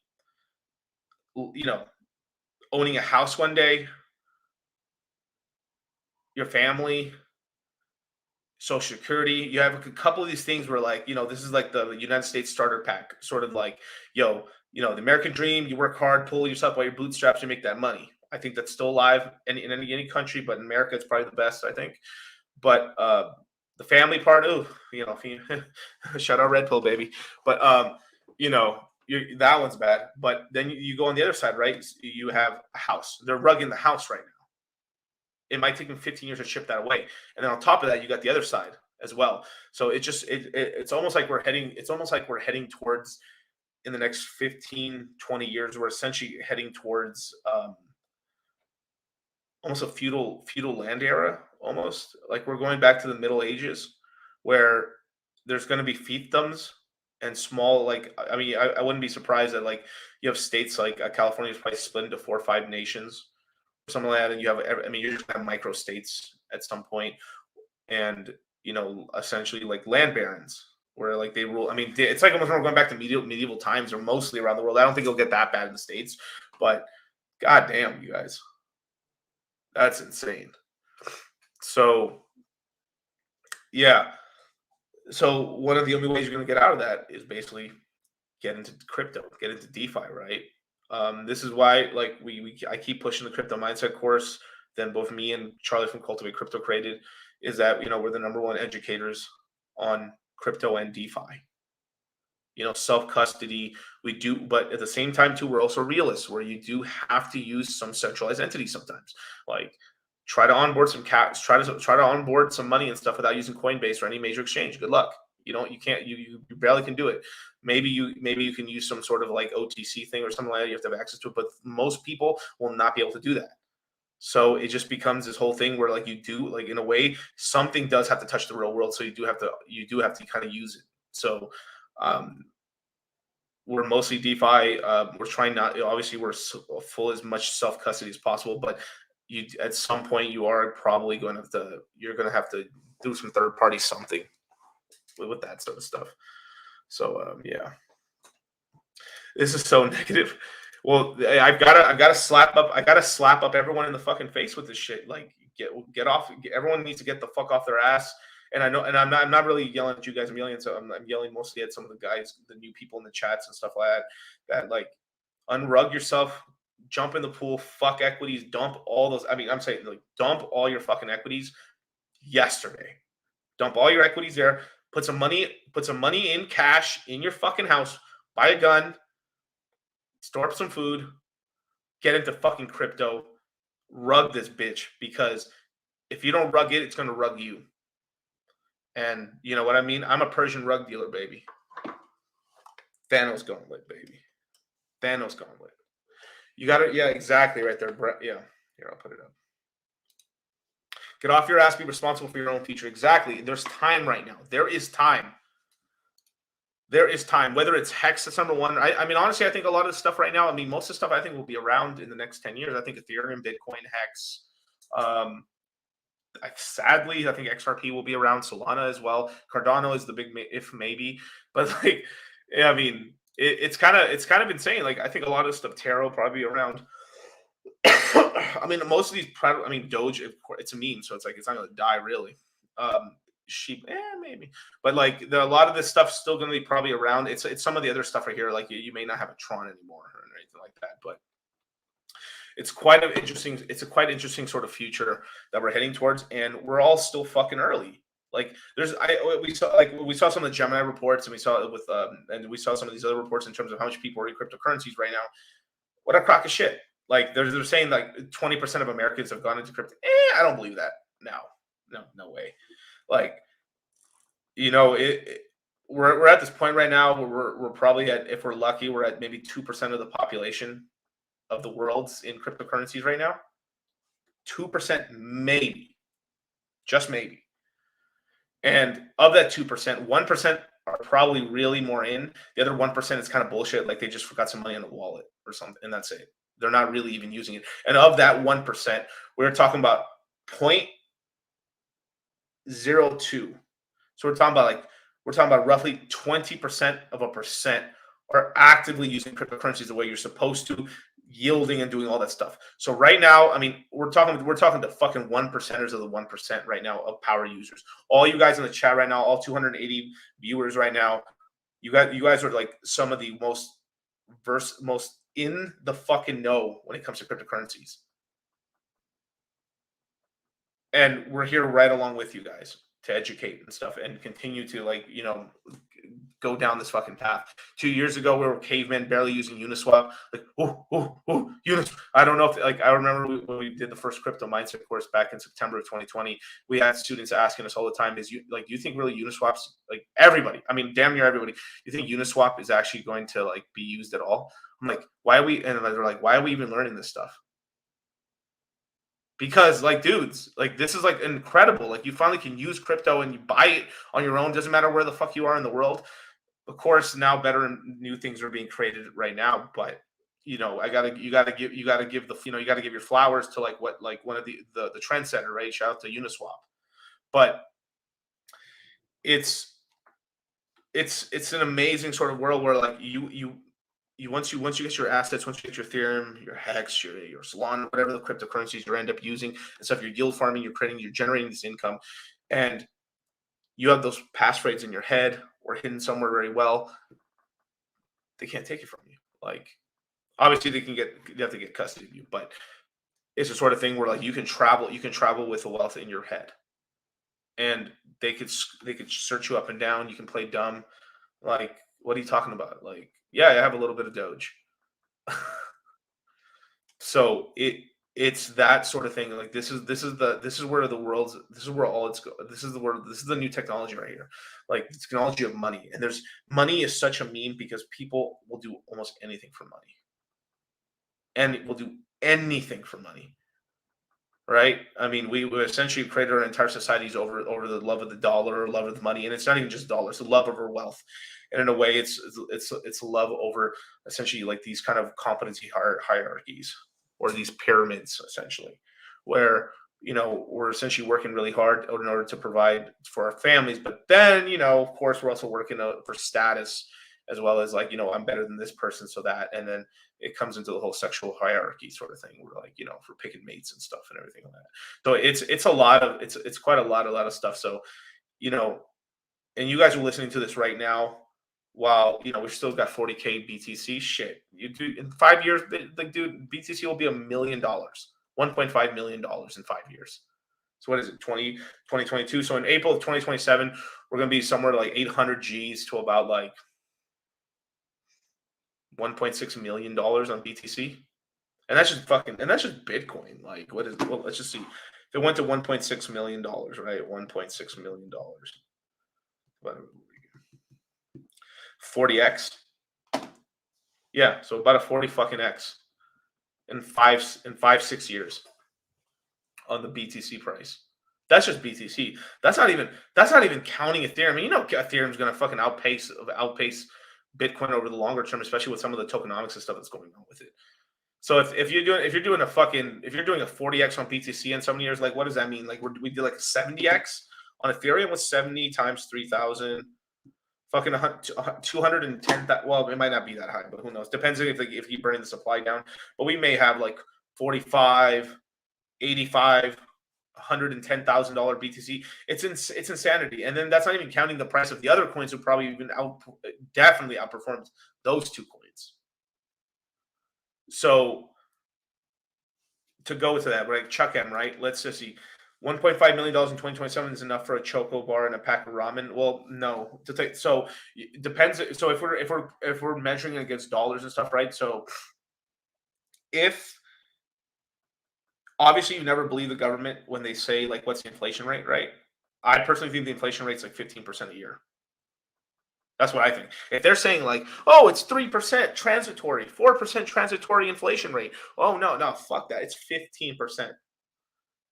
you know, owning a house one day, your family, Social Security. You have a couple of these things where, like, this is like the United States starter pack, sort of like, the American dream. You work hard, pull yourself by your bootstraps, and make that money. I think that's still alive in any country, but in America, it's probably the best, I think. But the family part, oh, shout out Red Pill, baby. But that one's bad. But then you go on the other side, right? You have a house. They're rugging the house right now. It might take them 15 years to ship that away, and then on top of that, you got the other side as well. So it's almost like we're heading. It's almost like we're heading towards, in the next 15, 20 years, we're essentially heading towards almost a feudal land era, almost like we're going back to the Middle Ages, where there's going to be fiefdoms and small, like, I mean, I wouldn't be surprised that, like, you have states like California is probably split into 4 or 5 nations, something like that, and you have, I mean, you're just gonna have micro states at some point, and essentially like land barons, where like they rule. I mean, it's like almost we're going back to medieval times, or mostly around the world. I don't think it'll get that bad in the States, but goddamn, you guys, that's insane. So yeah, so one of the only ways you're going to get out of that is basically get into crypto, get into DeFi, right? This is why, like, I keep pushing the crypto mindset course. Then both me and Charlie from Cultivate Crypto created is that we're the number one educators on crypto and DeFi. Self custody. We do, but at the same time too, we're also realists, where you do have to use some centralized entity sometimes. Like, try to onboard some cash, try to onboard some money and stuff without using Coinbase or any major exchange. Good luck. You can't, you barely can do it. Maybe you can use some sort of like OTC thing or something like that. You have to have access to it, but most people will not be able to do that. So it just becomes this whole thing where, like, you do, like, in a way, something does have to touch the real world. So you do have to kind of use it. So we're mostly DeFi. We're trying not, obviously we're full as much self custody as possible, but at some point you are probably going to have to do some third party something with that sort of stuff. So yeah, this is so negative. Well, I've got to slap up everyone in the fucking face with this shit. Like, get off. Everyone needs to get the fuck off their ass. And I know, and I'm not really yelling at you guys. I'm yelling mostly at some of the guys, the new people in the chats and stuff like that. That, like, unrug yourself, jump in the pool, fuck equities, dump all those. I mean, I'm saying, like, dump all your fucking equities yesterday. Dump all your equities there. Put some money in cash in your fucking house. Buy a gun. Store up some food. Get into fucking crypto. Rug this bitch, because if you don't rug it, it's gonna rug you. And you know what I mean? I'm a Persian rug dealer, baby. Thanos gauntlet, baby. Thanos gauntlet. You got it? Yeah, exactly, right there. Yeah. Here, I'll put it up. Get off your ass. Be responsible for your own future. Exactly. There's time right now. There is time. There is time. Whether it's Hex, that's number one. I mean, honestly, I think a lot of the stuff right now, I mean, most of the stuff I think will be around in the next 10 years. I think Ethereum, Bitcoin, Hex. Sadly, I think XRP will be around. Solana as well. Cardano is the big if maybe, but, like, yeah, I mean, it's kind of insane. Like, I think a lot of stuff, Terra will probably be around. I mean, most of these, Doge, it's a meme, so it's like it's not going to die really. Sheep, maybe, but like a lot of this stuff's still going to be probably around. It's some of the other stuff right here, like you may not have a Tron anymore or anything like that, but it's quite interesting. It's a quite interesting sort of future that we're heading towards, and we're all still fucking early. Like, we saw some of the Gemini reports, and we saw it with and we saw some of these other reports in terms of how much people are in cryptocurrencies right now. What a crock of shit. Like, they're saying like 20% of Americans have gone into crypto. I don't believe that. No way. Like, we're at this point right now where we're probably at, if we're lucky, we're at maybe 2% of the population of the world's in cryptocurrencies right now. 2%, maybe, just maybe. And of that 2%, 1% are probably really more in. The other 1% is kind of bullshit. Like, they just forgot some money in the wallet or something, and that's it. They're not really even using it. And of that 1%, we're talking about 0.02. So we're talking about roughly 20% of a percent are actively using cryptocurrencies the way you're supposed to, yielding and doing all that stuff. So right now, I mean, we're talking to fucking 1%ers of the 1% right now of power users. All you guys in the chat right now, all 280 viewers right now, you guys are like some of the most in the fucking know when it comes to cryptocurrencies. And we're here right along with you guys to educate and stuff and continue to, like, go down this fucking path. 2 years ago, we were cavemen, barely using Uniswap. Like, Uniswap. I don't know if, like, I remember when we did the first crypto mindset course back in September of 2020, we had students asking us all the time, do you think really Uniswap's, like, everybody, I mean, damn near everybody, you think Uniswap is actually going to, like, be used at all? I'm like, why are we, and they're like, why are we even learning this stuff? Because, like, dudes, like, this is, like, incredible. Like, you finally can use crypto and you buy it on your own. Doesn't matter where the fuck you are in the world. Of course, now better and new things are being created right now, but you gotta give you gotta give your flowers to like what like one of the trendsetter, right? Shout out to Uniswap. But it's it's an amazing sort of world where like once you get your assets, once you get your Ethereum, your Hex, your Solana, whatever the cryptocurrencies you end up using and stuff, you're yield farming, you're generating this income, and you have those passphrase in your head or hidden somewhere very well. They can't take it from you. Like obviously they have to get custody of you, but it's the sort of thing where like you can travel with the wealth in your head, and they could search you up and down. You can play dumb. Like, what are you talking about? Like, yeah, I have a little bit of Doge. So it's that sort of thing. Like this is where the world's this is where all it's go. This is the new technology right here. Like the technology of money. And there's money is such a meme because people will do almost anything for money. And will do anything for money. Right? I mean, we essentially created our entire societies over the love of the dollar, or love of the money, and it's not even just dollars; it's the love of our wealth, and in a way, it's love over essentially like these kind of competency hierarchies or these pyramids, essentially, where we're essentially working really hard in order to provide for our families, but then of course we're also working for status as well as like I'm better than this person, so that, and then it comes into the whole sexual hierarchy sort of thing. We're like, for picking mates and stuff and everything like that. So it's a lot of it's quite a lot of stuff. So, you know, and you guys are listening to this right now while we've still got 40K BTC. Shit. You do in 5 years, like dude, BTC will be $1 million, $1.5 million in 5 years. So what is it, 2022? So in April of 2027, we're gonna be somewhere like 800 G's to about like $1.6 million on BTC. And that's just Bitcoin. Like, what is, well, let's just see. If it went to $1.6 million, right? $1.6 million. 40x. Yeah, so about a 40 fucking x in 6 years on the BTC price. That's just BTC. That's not even counting Ethereum. I mean, Ethereum's gonna fucking outpace Bitcoin over the longer term, especially with some of the tokenomics and stuff that's going on with it. So if you're doing a 40x on BTC in so many years, like what does that mean? Like we did like a 70x on Ethereum with 70 times 3,000, fucking 210. Well, it might not be that high, but who knows? Depends if you burning the supply down. But we may have like 45, 85. $110,000 BTC. It's insanity, and then that's not even counting the price of the other coins who probably even definitely outperformed those two coins. So to go to that, right? Chuck M, right? Let's just see. $1.5 million in 2027 is enough for a choco bar and a pack of ramen. Well, no. So it depends. So if we're measuring it against dollars and stuff, right? So if obviously you never believe the government when they say like what's the inflation rate, right? I personally think the inflation rate's like 15% a year. That's what I think. If they're saying like, oh, it's 3% transitory, 4% transitory inflation rate. Oh no, fuck that. It's 15%.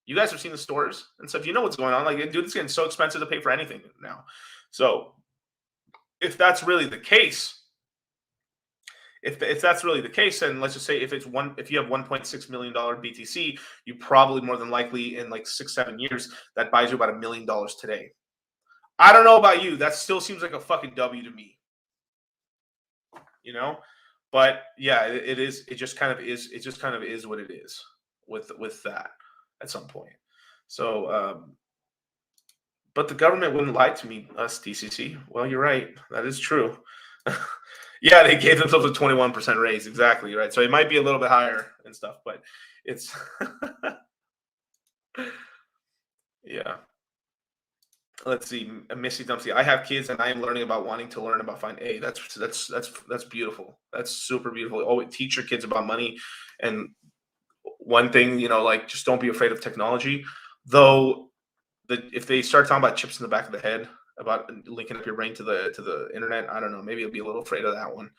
You guys have seen the stores and stuff. You know what's going on. Like, dude, it's getting so expensive to pay for anything now. So if that's really the case, if that's really the case, then let's just say if you have $1.6 million BTC, you probably more than likely in like 6-7 years that buys you about $1 million today. I don't know about you. That still seems like a fucking W to me. But yeah, it is. It just kind of is. It just kind of is what it is with that at some point. So, but the government wouldn't lie to me, us DCC. Well, you're right. That is true. Yeah, they gave themselves a 21% raise. Exactly, right. So it might be a little bit higher and stuff, but it's yeah. Let's see, Missy Dumpsy. I have kids, and I am learning about wanting to learn about fine. Hey, that's beautiful. That's super beautiful. Always teach your kids about money, and one thing, like just don't be afraid of technology. Though, if they start talking about chips in the back of the head, about linking up your brain to the internet, I don't know. Maybe you'll be a little afraid of that one,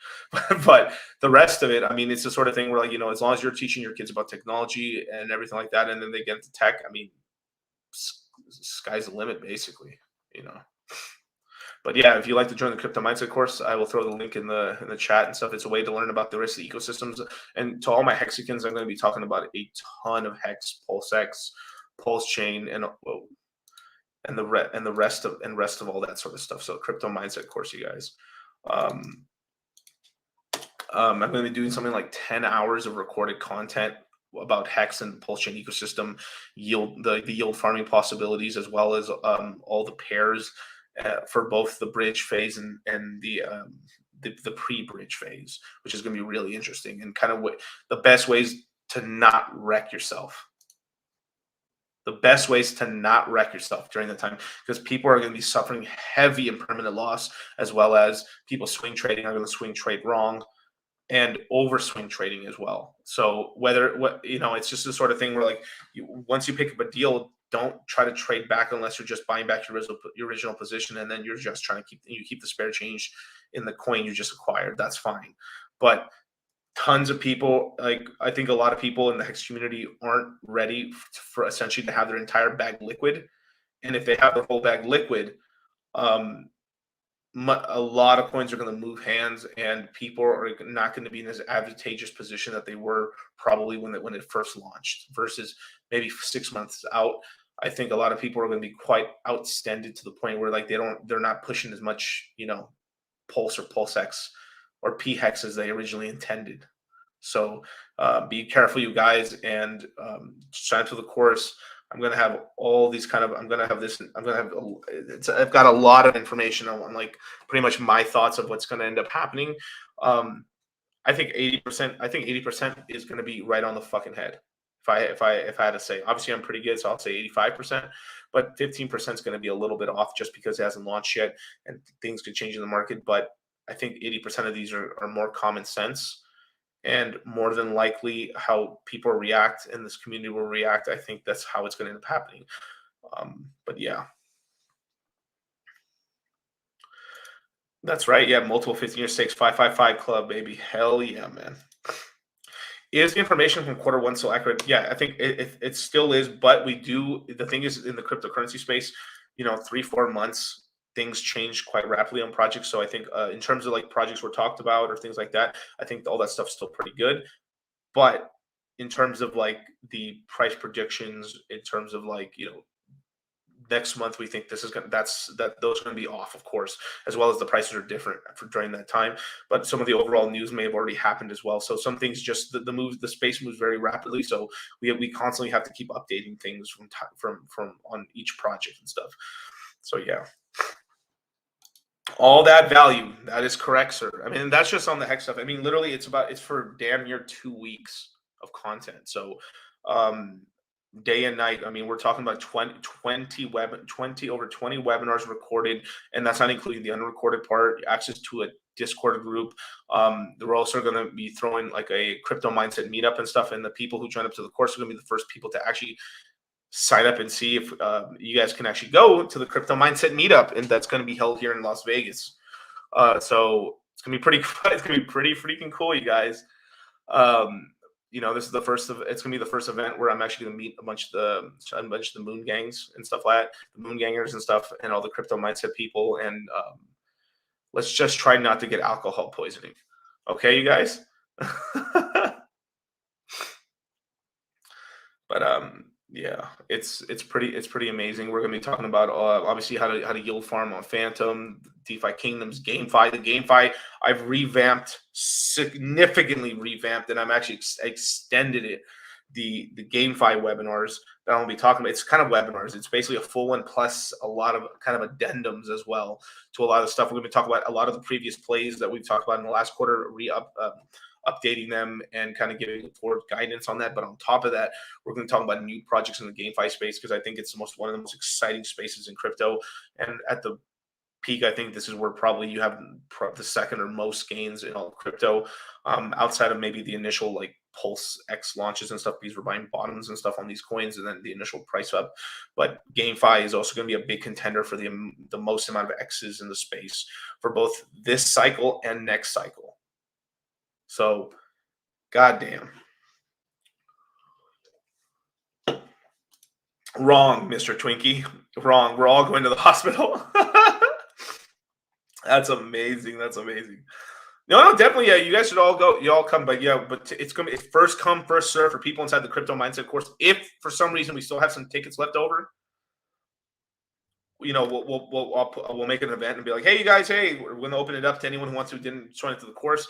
but the rest of it, I mean, it's the sort of thing where like as long as you're teaching your kids about technology and everything like that, and then they get into tech, I mean, sky's the limit, basically. But yeah, if you'd like to join the Crypto Mindset course, I will throw the link in the chat and stuff. It's a way to learn about the rest of the ecosystems. And to all my Hexicans, I'm going to be talking about a ton of Hex, PulseX, Pulse Chain, and the rest of all that sort of stuff. So Crypto Mindset course, you guys. I'm going to be doing something like 10 hours of recorded content about Hex and Pulse Chain ecosystem, the yield farming possibilities, as well as all the pairs for both the bridge phase and the pre-bridge phase, which is going to be really interesting, and kind of the best ways to not wreck yourself. The best ways to not wreck yourself during the time, because people are going to be suffering heavy and permanent loss, as well as people swing trading are going to swing trade wrong and overswing trading as well. So it's just the sort of thing where, like, once you pick up a deal, don't try to trade back unless you're just buying back your original position, and then you're just trying to keep the spare change in the coin you just acquired. That's fine. But tons of people, like, I think a lot of people in the Hex community aren't ready for essentially to have their entire bag liquid. And if they have their whole bag liquid, a lot of coins are going to move hands, and people are not going to be in this advantageous position that they were probably when it first launched, versus maybe 6 months out. I think a lot of people are going to be quite outstanded to the point where, like, they're not pushing as much, Pulse or PulseX or PHEX as they originally intended. So be careful, you guys, and sign up to the course. I'm going to have all these I've got a lot of information on like pretty much my thoughts of what's going to end up happening. I think 80% is going to be right on the fucking head. If I had to say, obviously I'm pretty good, so I'll say 85%, but 15% is going to be a little bit off just because it hasn't launched yet and things could change in the market. But I think 80% of these are more common sense, and more than likely how people react and this community will react. I think that's how it's going to end up happening. But yeah. That's right. Yeah, multiple 15-year stakes, 555 club, baby. Hell yeah, man. Is the information from quarter one still accurate? Yeah, I think it still is, but the thing is, in the cryptocurrency space, 3-4 months, things change quite rapidly on projects. So I think in terms of like projects we're talked about or things like that, I think all that stuff's still pretty good. But in terms of like the price predictions, in terms of like, next month we think those are going to be off, of course, as well as the prices are different for during that time. But some of the overall news may have already happened as well. So some things, just the space moves very rapidly. So we constantly have to keep updating things from on each project and stuff. So yeah. All that value, that is correct, sir. I mean, that's just on the Hex stuff. I mean, literally, it's for damn near 2 weeks of content. So, day and night. I mean, we're talking about 20 over 20 webinars recorded, and that's not including the unrecorded part. Access to a Discord group. We're also going to be throwing like a crypto mindset meetup and stuff. And the people who join up to the course are going to be the first people to actually sign up and see if you guys can actually go to the crypto mindset meetup, and that's going to be held here in Las Vegas. So it's gonna be pretty it's gonna be pretty freaking cool, you guys. This is it's gonna be the first event where I'm actually gonna meet a bunch of the moon gangs and stuff like that, the moon gangers and stuff, and all the crypto mindset people. And let's just try not to get alcohol poisoning. Okay, you guys? But yeah, it's pretty amazing. We're gonna be talking about obviously how to yield farm on Phantom, DeFi Kingdoms, GameFi. The GameFi I've significantly revamped, and I'm actually extended it. The GameFi webinars that I'll be talking about. It's kind of webinars. It's basically a full one plus a lot of kind of addendums as well to a lot of the stuff. We're going to be talking about a lot of the previous plays that we've talked about in the last quarter, updating them and kind of giving forward guidance on that. But on top of that, we're going to talk about new projects in the GameFi space, because I think it's one of the most exciting spaces in crypto. And at the peak, I think this is where probably you have the second or most gains in all crypto, outside of maybe the initial like Pulse X launches and stuff, because we're buying bottoms and stuff on these coins and then the initial price up. But GameFi is also going to be a big contender for the most amount of X's in the space for both this cycle and next cycle. So, goddamn. Wrong, Mr. Twinkie. Wrong. We're all going to the hospital. That's amazing. That's amazing. No, no, definitely. Yeah, you guys should all go. You all come, but yeah, but it's gonna be it's first come, first serve for people inside the crypto mindset course. If for some reason we still have some tickets left over, we'll make an event and be like, hey, you guys, hey, we're gonna open it up to anyone who wants to didn't join into the course.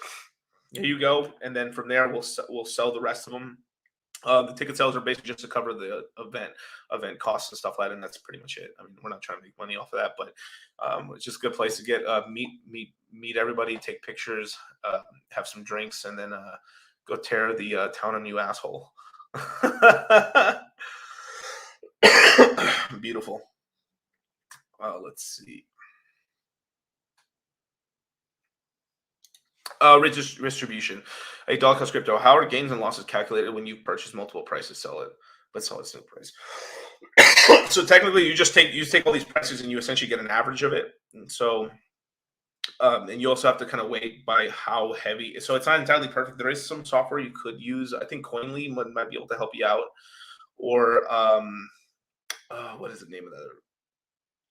Here you go, and then from there we'll sell the rest of them. The ticket sales are basically just to cover the event costs and stuff like that, and that's pretty much it. I mean, we're not trying to make money off of that, but it's just a good place to get meet everybody, take pictures, have some drinks, and then go tear the town a new asshole. Beautiful. Let's see. Distribution. A dog cost crypto. How are gains and losses calculated when you purchase multiple prices? Sell it, but sell it still price. So technically, you take all these prices and you essentially get an average of it. And so, and you also have to kind of weigh by how heavy. So it's not entirely perfect. There is some software you could use. I think Coinly might be able to help you out, or what is the name of that?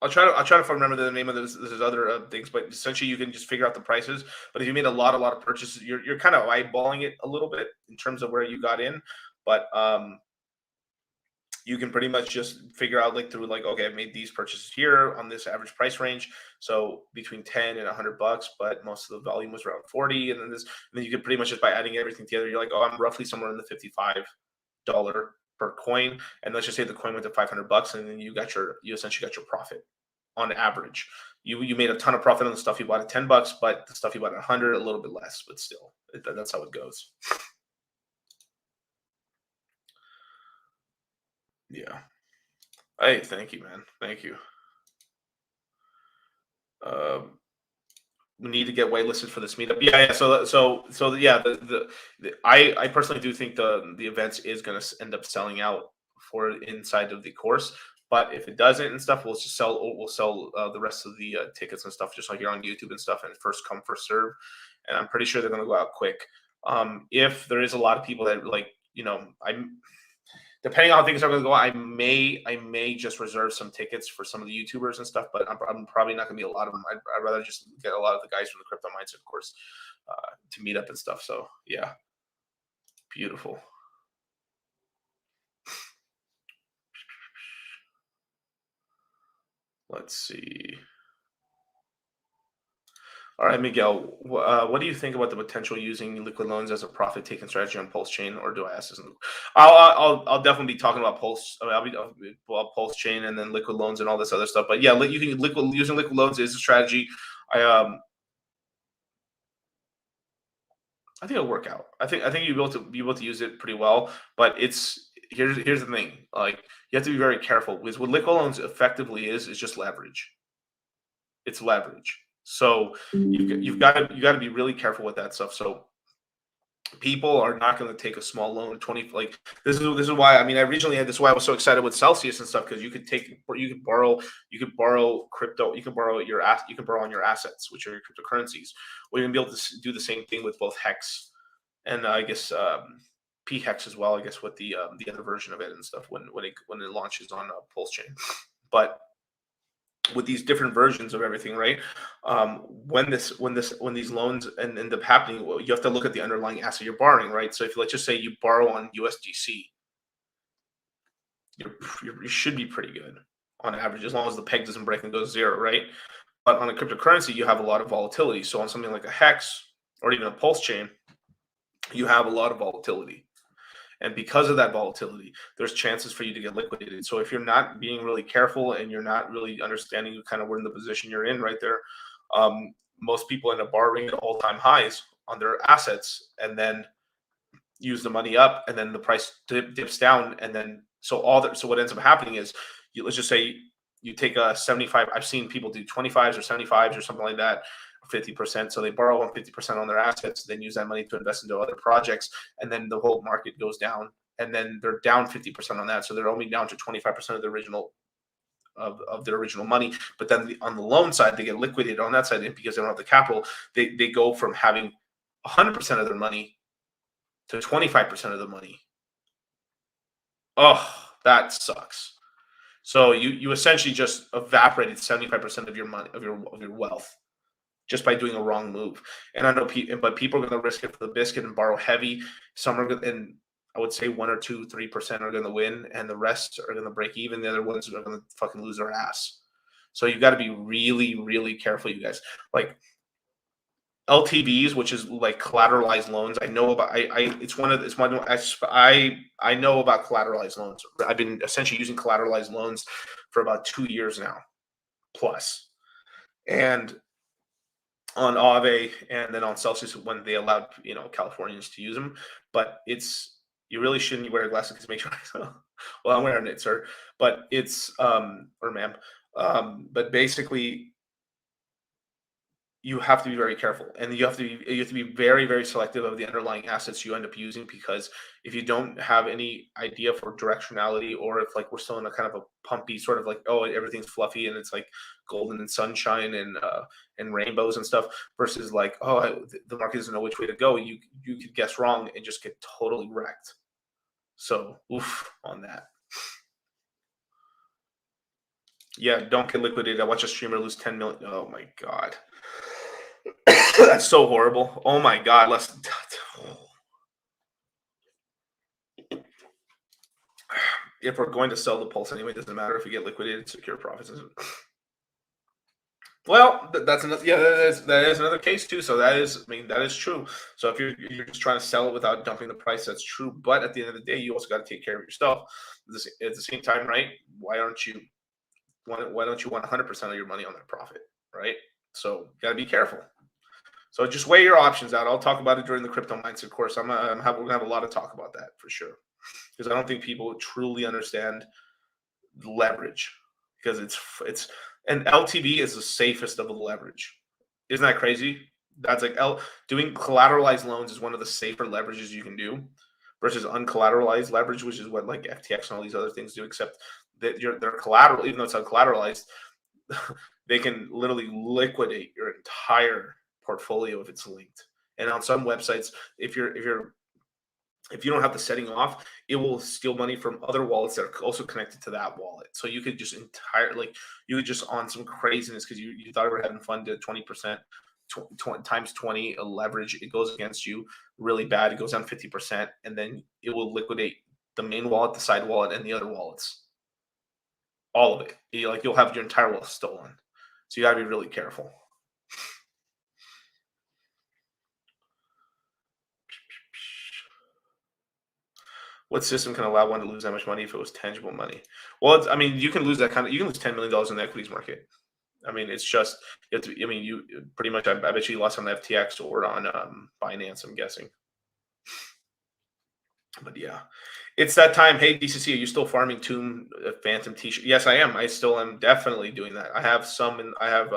I'll try to remember the name of those other things, but essentially you can just figure out the prices. But if you made a lot of purchases, you're kind of eyeballing it a little bit in terms of where you got in. But you can pretty much just figure out like through like, okay, I've made these purchases here on this average price range, so between 10 and $100, but most of the volume was around 40, and then you could pretty much just by adding everything together, you're like, oh, I'm roughly somewhere in the $55 per coin, and let's just say the coin went to $500, and then you essentially got your profit on average. You made a ton of profit on the stuff you bought at $10, but the stuff you bought at 100, a little bit less, but still, that's how it goes. Yeah. Hey, thank you, man. Thank you. Um, we need to get whitelisted for this meetup. Yeah, yeah. Yeah. I personally do think the events is going to end up selling out for inside of the course. But if it doesn't and stuff, we'll sell the rest of the tickets and stuff, just like you're on YouTube and stuff, and first come first serve. And I'm pretty sure they're going to go out quick. If there is a lot of people that like, I'm depending on how things are going to go, I may just reserve some tickets for some of the YouTubers and stuff, but I'm probably not going to be a lot of them. I'd rather just get a lot of the guys from the crypto mindset course to meet up and stuff. So yeah, beautiful. Let's see. All right, Miguel, what do you think about the potential using liquid loans as a profit-taking strategy on Pulse Chain, or do I ask this? I'll definitely be talking about Pulse. I mean, I'll be well, Pulse Chain and then liquid loans and all this other stuff. But yeah, you can using liquid loans is a strategy. I I think it'll work out. I think you'll be able to use it pretty well. But here's the thing. Like you have to be very careful because what liquid loans effectively is just leverage. It's leverage. So you got to be really careful with that stuff. So people are not going to take a small loan 20 like this is why I mean I originally had this is why I was so excited with Celsius and stuff because you could borrow crypto, you can borrow you can borrow on your assets, which are your cryptocurrencies. We're going to be able to do the same thing with both Hex and I guess P Hex as well, I guess, with the other version of it and stuff when it launches on Pulse Chain. But with these different versions of everything, right? When these loans and end up happening, well, you have to look at the underlying asset you're borrowing, right? So if let's just say you borrow on USDC, you should be pretty good on average, as long as the peg doesn't break and goes zero, right? But on a cryptocurrency, you have a lot of volatility. So on something like a Hex or even a Pulse chain, you have a lot of volatility. And because of that volatility, there's chances for you to get liquidated. So if you're not being really careful and you're not really understanding kind of where in the position you're in right there, most people end up borrowing at all-time highs on their assets and then use the money up, and then the price dips down, and then so what ends up happening is let's just say you take a 75. I've seen people do 25s or 75s or something like that, 50%. So they borrow on 50% on their assets, then use that money to invest into other projects, and then the whole market goes down, and then they're down 50% on that. So they're only down to 25% of the original of their original money. But then on the loan side, they get liquidated on that side, and because they don't have the capital, they go from having 100% of their money to 25% of the money. Oh, that sucks. So you essentially just evaporated 75% of your money of your wealth just by doing a wrong move. And I know, but people are going to risk it for the biscuit and borrow heavy. Some are going, and I would say 1 or 2, 3% are going to win, and the rest are going to break even. The other ones are going to fucking lose their ass. So you got to be really, really careful, you guys. Like LTVs, which is like collateralized loans. I know about. I know about collateralized loans. I've been essentially using collateralized loans for about 2 years now, plus, and on Aave and then on Celsius when they allowed Californians to use them. But you really shouldn't wear glasses because make sure. Well, I'm wearing it, sir. But it's or ma'am. But basically, you have to be very careful, and you have to be very, very selective of the underlying assets you end up using, because if you don't have any idea for directionality, or if like we're still in a kind of a pumpy sort of like, oh, everything's fluffy and it's like golden and sunshine and rainbows and stuff, versus like, oh, the market doesn't know which way to go, you could guess wrong and just get totally wrecked. So oof on that. Yeah, don't get liquidated. I watched a streamer lose 10 million. Oh my god. That's so horrible. Oh my god, if we're going to sell the pulse anyway, it doesn't matter if we get liquidated, secure profits. Well, that's another. Yeah, that is another case too. So that is true. So if you're just trying to sell it without dumping the price, that's true. But at the end of the day, you also got to take care of yourself. At the same time, right? Why don't you want 100% of your money on that profit, right? So you got to be careful. So just weigh your options out. I'll talk about it during the crypto mindset course. We're gonna have a lot of talk about that for sure, because I don't think people truly understand leverage, because and LTV is the safest of the leverage. Isn't that crazy? That's like doing collateralized loans is one of the safer leverages you can do, versus uncollateralized leverage, which is what like FTX and all these other things do, except that they're collateral, even though it's uncollateralized. They can literally liquidate your entire portfolio if it's linked. And on some websites, if you don't have the setting off, it will steal money from other wallets that are also connected to that wallet. So you could just you could just on some craziness because you thought you were having fun, did 20%, times 20 a leverage, it goes against you really bad. It goes down 50%, and then it will liquidate the main wallet, the side wallet, and the other wallets. All of it. You'll have your entire wealth stolen. So you gotta be really careful. What system can allow one to lose that much money if it was tangible money? Well, I mean, you can lose you can lose $10 million in the equities market. I mean, it's just, you pretty much, I bet you lost on FTX or on Binance, I'm guessing. But yeah, it's that time. Hey, DCC, are you still farming Tomb Phantom t-shirt? Yes, I am. I still am definitely doing that. I have some, and I have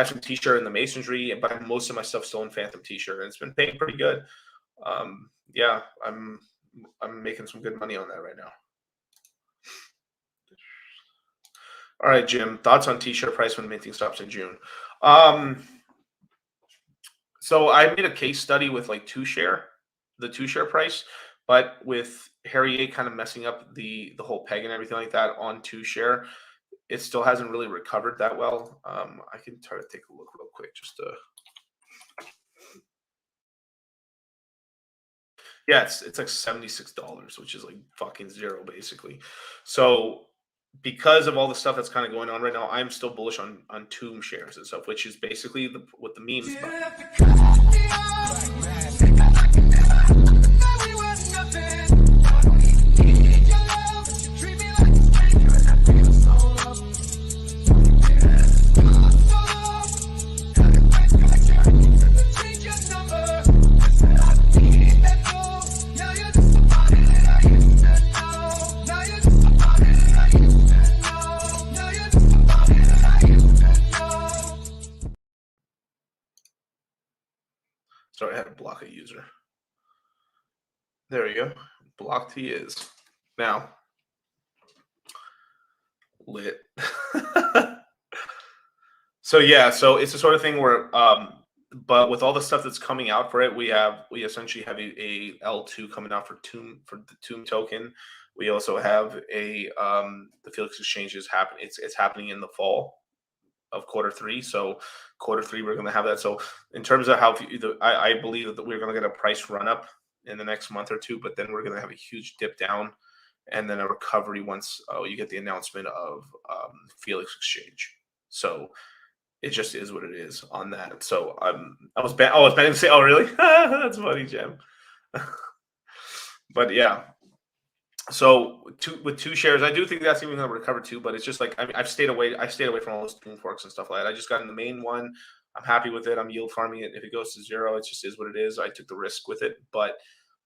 some t-shirt in the masonry, but most of my stuff still in Phantom t-shirt, and it's been paying pretty good. Yeah, I'm making some good money on that right now. All right, Jim, thoughts on t-shirt price when minting stops in June? So I made a case study with like the 2-share price, but with Harry A kind of messing up the whole peg and everything like that on 2-share, it still hasn't really recovered that well. I can try to take a look real quick just to. Yeah, it's like $76, which is like fucking zero basically. So because of all the stuff that's kind of going on right now, I'm still bullish on Tomb shares and stuff, which is basically what the memes about. Sorry, I had to block a user. There we go. Blocked he is. Now, lit. So yeah, so it's the sort of thing where, but with all the stuff that's coming out for it, we essentially have a L2 coming out for the Tomb token. We also have the Felix exchange is happening. It's happening in the fall. of quarter 3. So quarter 3 we're going to have that. So in terms of how I believe that we're going to get a price run up in the next month or two, but then we're going to have a huge dip down and then a recovery once you get the announcement of Felix Exchange. So it just is what it is on that. So I was planning to say, oh really? That's funny, Jim. But yeah. So with 2 shares, I do think that's even going to recover too. But it's just like I've stayed away. I stayed away from all those boom forks and stuff like that. I just got in the main one. I'm happy with it. I'm yield farming it. If it goes to 0, it just is what it is. I took the risk with it, but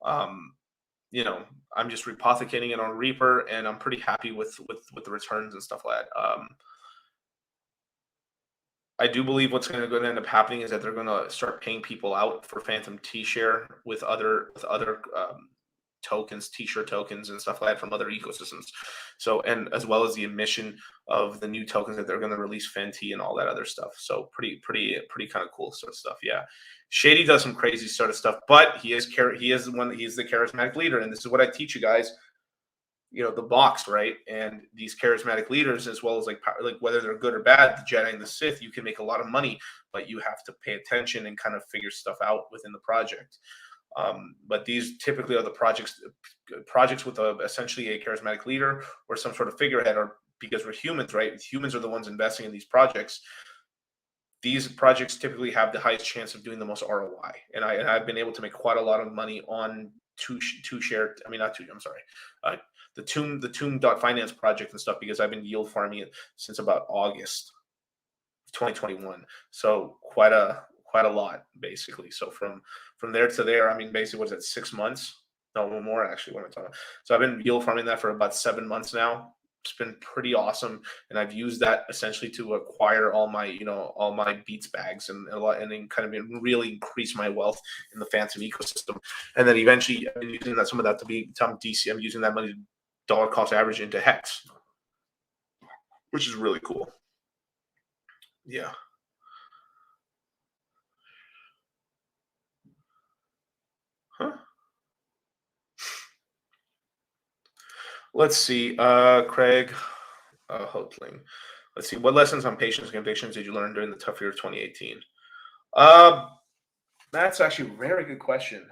um, I'm just repothecating it on Reaper, and I'm pretty happy with the returns and stuff like that. I do believe what's going to end up happening is that they're going to start paying people out for Phantom T-share with other tokens, T-shirt tokens, and stuff like that from other ecosystems. So, and as well as the emission of the new tokens that they're going to release, Fenty and all that other stuff. So, pretty kind of cool sort of stuff. Yeah, Shady does some crazy sort of stuff, but he's the charismatic leader, and this is what I teach you guys. The box, right? And these charismatic leaders, as well as like whether they're good or bad, the Jedi and the Sith, you can make a lot of money, but you have to pay attention and kind of figure stuff out within the project. But these typically are the projects with essentially a charismatic leader or some sort of figurehead, or because we're humans, right? Humans are the ones investing in these projects. These projects typically have the highest chance of doing the most ROI, and I've been able to make quite a lot of money on the Tomb.finance project and stuff, because I've been yield farming it since about August 2021. So quite a lot, basically. So from there to there, I mean, basically, what is it, 6 months? No, more actually. What am I talking about? So I've been yield farming that for about 7 months now. It's been pretty awesome, and I've used that essentially to acquire all my Beats bags and then kind of really increase my wealth in the Phantom ecosystem. And then eventually, I'm using some of that to become DC. I'm using that money to dollar cost average into Hex, which is really cool. Yeah. Huh. Let's see. Craig Hotling. Let's see. What lessons on patience and convictions did you learn during the tough year of 2018? That's actually a very good question.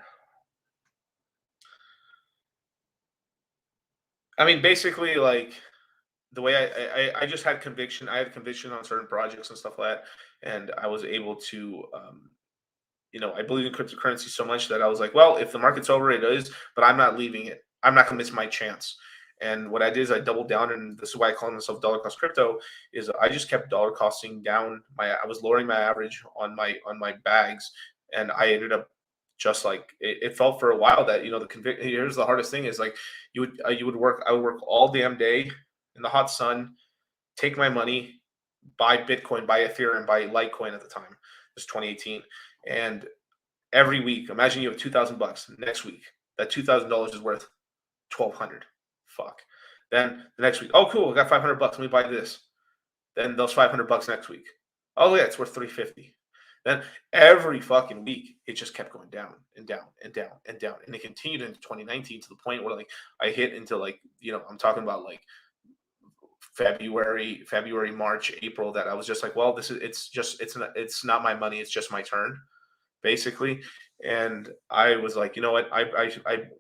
I mean, basically, like the way I just had conviction. I had conviction on certain projects and stuff like that, and I was able to I believe in cryptocurrency so much that I was like, well, if the market's over, it is, but I'm not leaving it. I'm not gonna miss my chance. And what I did is I doubled down, and this is why I call myself dollar cost crypto. Is I just kept dollar costing down I was lowering my average on my bags, and I ended up just like it felt for a while that here's the hardest thing is like you would work I would work all damn day in the hot sun, take my money, buy Bitcoin, buy Ethereum, buy Litecoin at the time. It was 2018. And every week, imagine you have $2,000 next week. That $2,000 is worth 1,200. Fuck. Then the next week, oh cool, I got $500. Let me buy this. Then those $500 next week. Oh yeah, it's worth 350. Then every fucking week, it just kept going down and down and down and down, and it continued into 2019 to the point where like I hit into like I'm talking about like February, March, April, that I was just like, well, it's not my money, it's just my turn, basically. And I was like, you know what?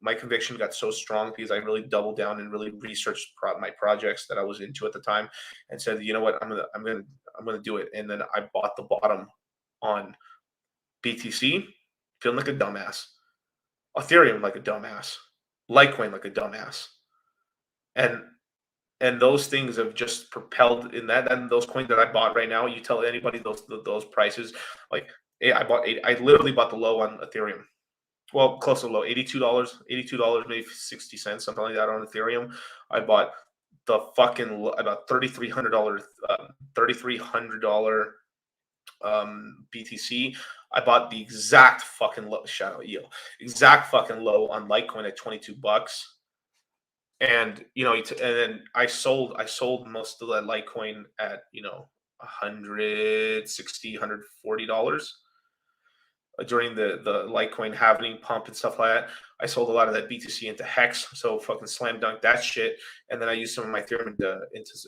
My conviction got so strong because I really doubled down and really researched my projects that I was into at the time, and said, you know what? I'm gonna do it. And then I bought the bottom on BTC, feeling like a dumbass, Ethereum like a dumbass, Litecoin like a dumbass, and those things have just propelled in that. And those coins that I bought right now, you tell anybody those prices, like I literally bought the low on Ethereum. Well, close to the low, $82, maybe 60 cents, something like that on Ethereum. I bought the fucking about $3,300, $3,300 BTC. I bought the exact fucking low. Shout out Eel, exact fucking low on Litecoin at $22. And and then I sold most of that Litecoin at $160, $140. during the Litecoin halving pump and stuff like that. I sold a lot of that BTC into Hex, so fucking slam dunk that shit. And then I used some of my Ethereum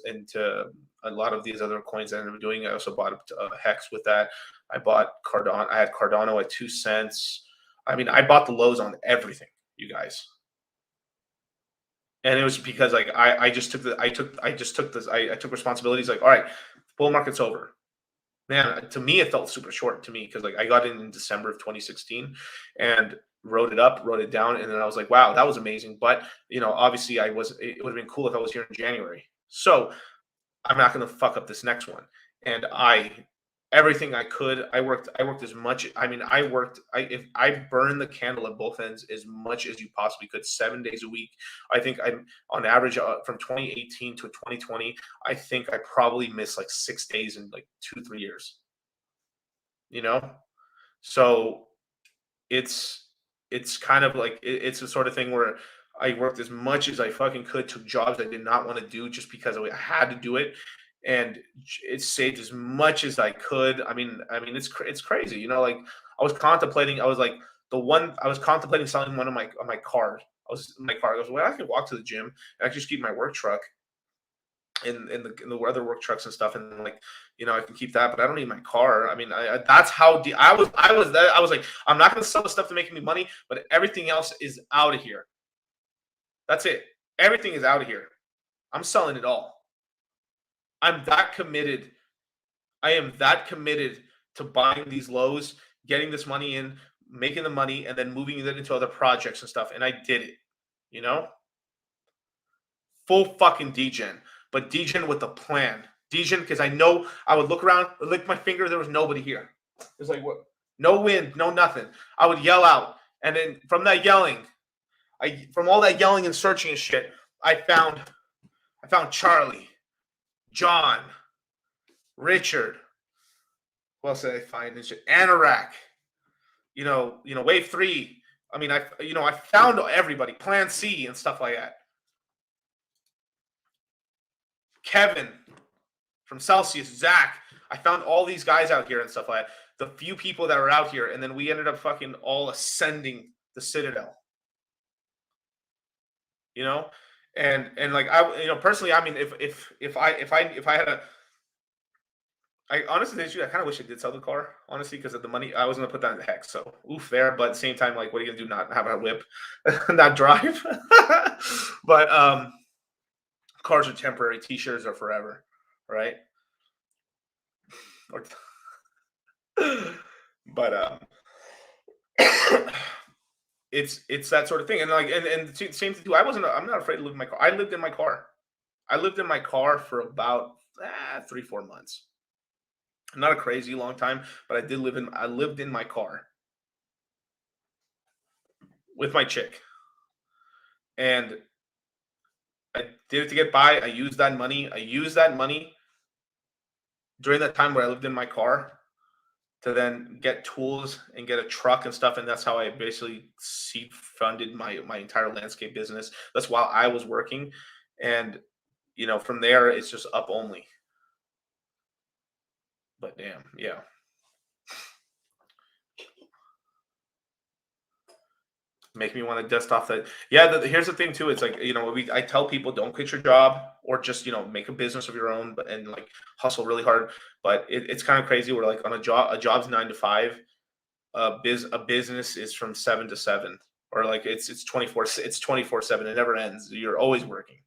into a lot of these other coins that I'm doing. I also bought Hex with that. I bought Cardano. I had Cardano at 2 cents. I mean, I bought the lows on everything, you guys. And it was because like I took responsibilities. Like, all right, bull market's over. Man, to me, it felt super short to me because like I got in December of 2016 and wrote it down, and then I was like, wow, that was amazing. But obviously, it would have been cool if I was here in January. So I'm not going to fuck up this next one. And everything I could, I worked as much. I mean, if I burned the candle at both ends as much as you possibly could, 7 days a week. I think I'm on average from 2018 to 2020. I think I probably missed like 6 days in like 2-3 years. So it's kind of like it's the sort of thing where I worked as much as I fucking could, took jobs I did not want to do just because I had to do it, and it saved as much as I could. I mean, it's crazy, like I was contemplating selling one of my cars. I was well, I could walk to the gym and I could just keep my work truck in the other work trucks and stuff, and like I can keep that, but I don't need my car. I mean, that's how I was like, I'm not going to sell the stuff to make me money, but everything else is out of here. That's it. Everything is out of here. I'm selling it all. I'm that committed. I am that committed to buying these lows, getting this money in, making the money, and then moving it into other projects and stuff. And I did it, full fucking degen, but degen with a plan. Degen, because I know I would look around, lick my finger, there was nobody here. It's like, what? No wind, no nothing. I would yell out, and then from that yelling, from all that yelling and searching and shit, I found Charlie, John, Richard. Who else did I find? And shit? Anorak. Wave 3. I mean, I found everybody, Plan C and stuff like that. Kevin from Celsius, Zach. I found all these guys out here and stuff like that. The few people that were out here, and then we ended up fucking all ascending the Citadel. And like I, personally, I mean, if I had a, I honestly, I kind of wish I did sell the car, honestly, because of the money. I was gonna put that in the Hex, so oof there. But at the same time, like, what are you gonna do? Not have a whip, not drive? But cars are temporary. T-shirts are forever, right? But it's that sort of thing, and like, and same thing too. I'm not afraid to live in my car. I lived in my car. I lived in my car for about 3-4 months. Not a crazy long time, but I lived in my car with my chick, and I did it to get by. I used that money during that time where I lived in my car to then get tools and get a truck and stuff. And that's how I basically seed funded my entire landscape business. That's while I was working. And, from there, it's just up only. But damn, yeah. Make me want to dust off that. Yeah, here's the thing too. It's like, I tell people, don't quit your job or just, make a business of your own, and like hustle really hard. But it's kind of crazy. We're like on a job's 9 to 5. A business is from 7 to 7, or like it's 24/7. It never ends. You're always working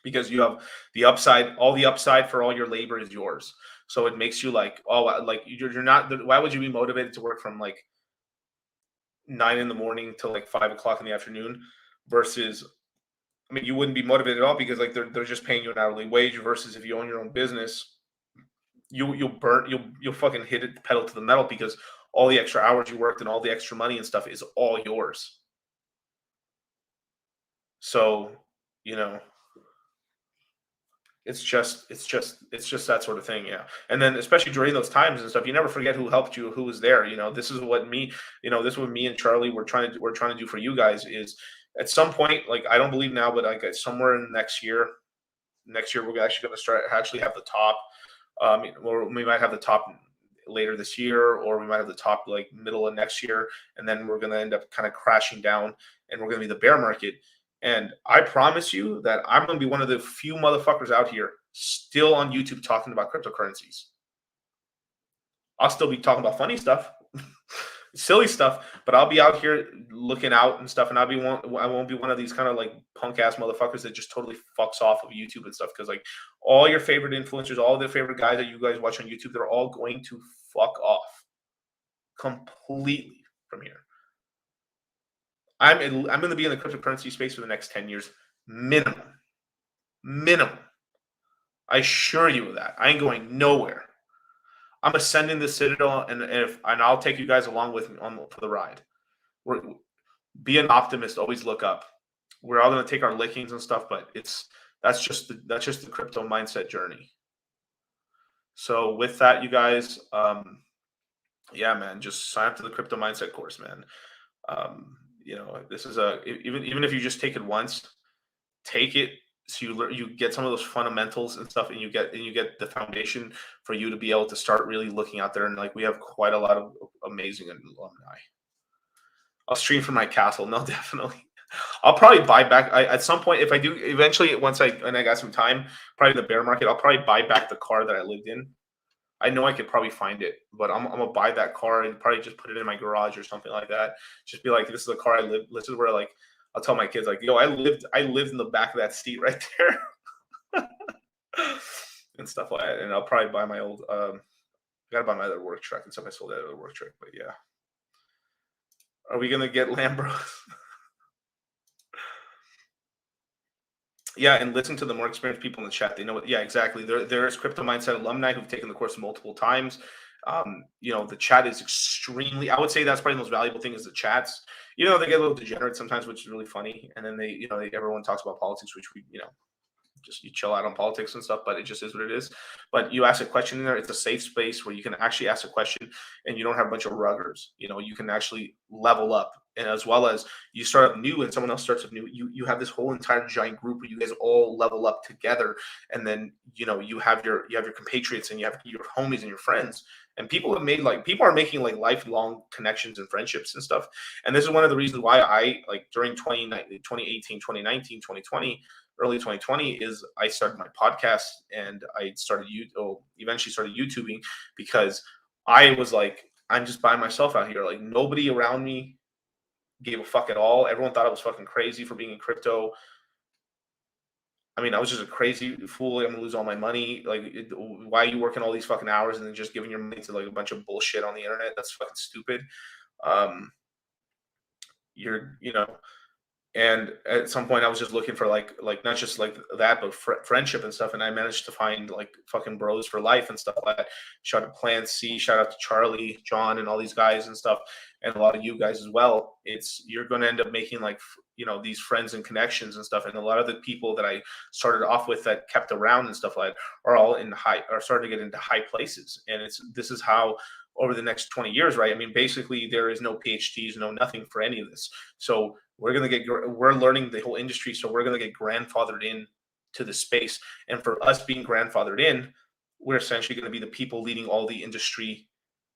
because you have the upside. All the upside for all your labor is yours. So it makes you like, oh, like you're not. Why would you be motivated to work from like 9 in the morning till like 5 o'clock in the afternoon versus, I mean, you wouldn't be motivated at all because like they're just paying you an hourly wage, versus if you own your own business, you'll fucking hit it pedal to the metal because all the extra hours you worked and all the extra money and stuff is all yours. So, it's just that sort of thing, yeah. And then especially during those times and stuff, you never forget who helped you, who was there. This is what me and Charlie we're trying to do for you guys is at some point, like I don't believe now, but like somewhere in next year we're actually going to start actually have the top. We might have the top later this year, or we might have the top like middle of next year, and then we're going to end up kind of crashing down, and we're going to be the bear market. And I promise you that I'm going to be one of the few motherfuckers out here still on YouTube talking about cryptocurrencies. I'll still be talking about funny stuff, silly stuff, but I'll be out here looking out and stuff, and I won't be one of these kind of like punk ass motherfuckers that just totally fucks off of YouTube and stuff. Because like all your favorite influencers, all the favorite guys that you guys watch on YouTube, they're all going to fuck off completely from here. I'm going to be in the cryptocurrency space for the next 10 years minimum. I assure you of that. I ain't going nowhere. I'm ascending the citadel, and I'll take you guys along with me for the ride. Be an optimist. Always look up. We're all going to take our lickings and stuff, but that's just the crypto mindset journey. So with that, you guys, yeah, man, just sign up to the crypto mindset course, man. This is even if you just take it once, take it. So you get some of those fundamentals and stuff, and you get the foundation for you to be able to start really looking out there. And like we have quite a lot of amazing alumni. I'll stream from my castle. No, definitely. I'll probably buy back at some point if I do eventually. Once I got some time, probably the bear market, I'll probably buy back the car that I lived in. I know I could probably find it, but I'm gonna buy that car and probably just put it in my garage or something like that. Just be like, this is the car I live. This is where like I'll tell my kids like, yo, I lived in the back of that seat right there, and stuff like that. And I'll probably buy my old. I gotta buy my other work truck and stuff. I sold that other work truck, but yeah. Are we gonna get Lambros? Yeah, and listen to the more experienced people in the chat. They know what. Yeah, exactly. There is crypto mindset alumni who've taken the course multiple times. The chat is extremely. I would say that's probably the most valuable thing is the chats. They get a little degenerate sometimes, which is really funny. And then everyone talks about politics, which we just you chill out on politics and stuff, but it just is what it is. But you ask a question in there, it's a safe space where you can actually ask a question and you don't have a bunch of ruggers. You can actually level up. And as well as you start up new and someone else starts up new, you have this whole entire giant group where you guys all level up together. And then, you have your compatriots and you have your homies and your friends. And people are making like lifelong connections and friendships and stuff. And this is one of the reasons why I like during 2018, 2019, 2020, early 2020 is I started my podcast and I eventually started YouTubing because I was like, I'm just by myself out here. Like nobody around me gave a fuck at all. Everyone thought I was fucking crazy for being in crypto. I mean, I was just a crazy fool. I'm gonna lose all my money. Like, why are you working all these fucking hours and then just giving your money to like a bunch of bullshit on the internet? That's fucking stupid. And at some point I was just looking for like not just like that, but friendship and stuff. And I managed to find like fucking bros for life and stuff like that. Shout out to Plan C, shout out to Charlie, John, and all these guys and stuff. And a lot of you guys as well. You're going to end up making like, these friends and connections and stuff. And a lot of the people that I started off with that kept around and stuff like that are all are starting to get into high places. And this is how over the next 20 years, right? I mean, basically there is no PhDs, no nothing for any of this. So we're learning the whole industry. So we're going to get grandfathered in to the space. And for us being grandfathered in, we're essentially going to be the people leading all the industry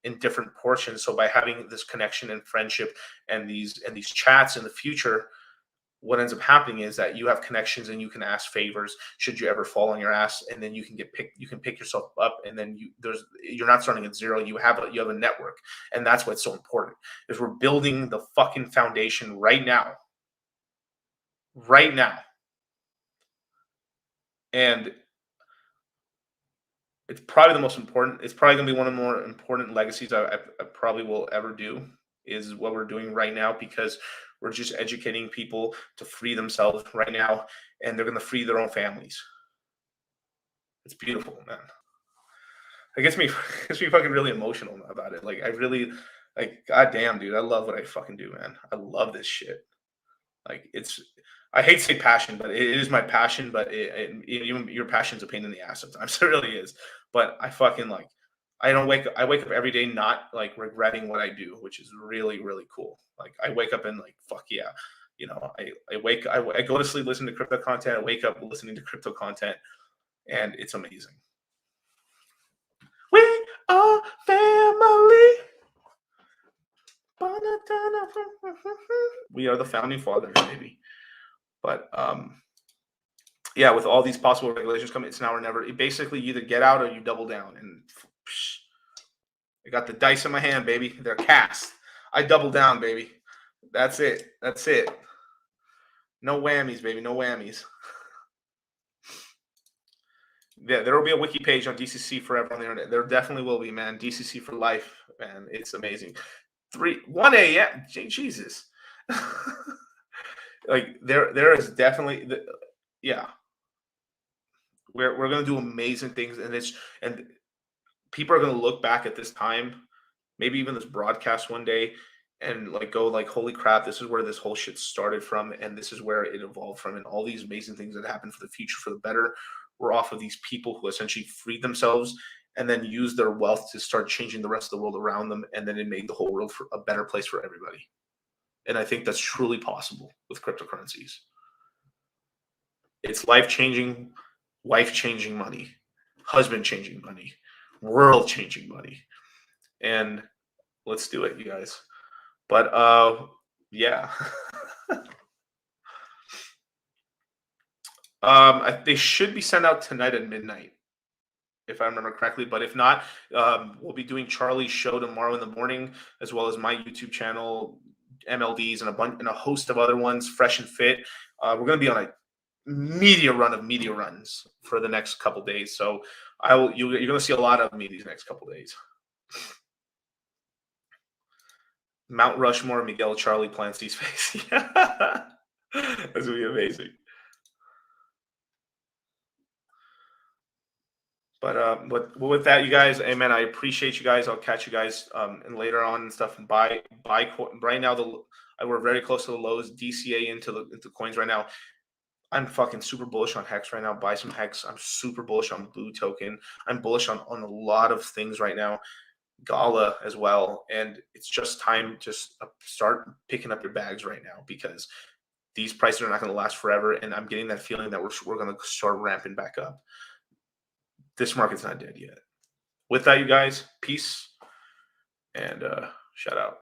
in different portions. So by having this connection and friendship and these chats in the future, what ends up happening is that you have connections and you can ask favors should you ever fall on your ass, and then you can get picked. You can pick yourself up, and then you're not starting at zero. You have a network, and that's what's so important. Is we're building the fucking foundation right now, and it's probably the most important. It's probably gonna be one of the more important legacies I probably will ever do. Is what we're doing right now, because we're just educating people to free themselves right now, and they're going to free their own families. It's beautiful, man. It gets me fucking really emotional about it. Like I really, like, goddamn, dude, I love what I fucking do, man. I love this shit. Like I hate to say passion, but it is my passion. But even your passion's a pain in the ass sometimes. It really is. But I fucking like. I wake up every day not like regretting what I do, which is really, really cool. Like I wake up and like, fuck yeah. I go to sleep listening to crypto content. I wake up listening to crypto content, and it's amazing. We are family. We are the founding fathers, baby. But yeah, with all these possible regulations coming, it's now or never. Basically, you either get out or you double down. And I got the dice in my hand, baby. They're cast. I double down, baby. That's it. That's it. No whammies, baby. No whammies. Yeah, there will be a wiki page on DCC forever on the internet. There definitely will be, man. DCC for life, man. It's amazing. 1 a.m. Jesus. Like there is definitely yeah. We're gonna do amazing things, and people are gonna look back at this time, maybe even this broadcast one day, and like go like, holy crap, this is where this whole shit started from, and this is where it evolved from, and all these amazing things that happened for the future for the better were off of these people who essentially freed themselves and then used their wealth to start changing the rest of the world around them, and then it made the whole world for a better place for everybody. And I think that's truly possible with cryptocurrencies. It's life-changing, wife-changing money, husband-changing money, world-changing money. And let's do it, you guys. But yeah. They should be sent out tonight at midnight, if I remember correctly. But if not, we'll be doing Charlie's show tomorrow in the morning, as well as my YouTube channel, MLDs, and a host of other ones, Fresh and Fit. We're going to be on a media run of media runs for the next couple days. So you're going to see a lot of me these next couple days. Mount Rushmore, Miguel Charlie Clancy's face. Yeah. That's going to be amazing. But with that, you guys, amen. I appreciate you guys. I'll catch you guys and later on and stuff. And buy right now. We're very close to the lows. DCA into coins right now. I'm fucking super bullish on Hex right now. Buy some Hex. I'm super bullish on Blue Token. I'm bullish on a lot of things right now. Gala as well. And it's just time to start picking up your bags right now, because these prices are not going to last forever. And I'm getting that feeling that we're going to start ramping back up. This market's not dead yet. With that, you guys, peace and shout out.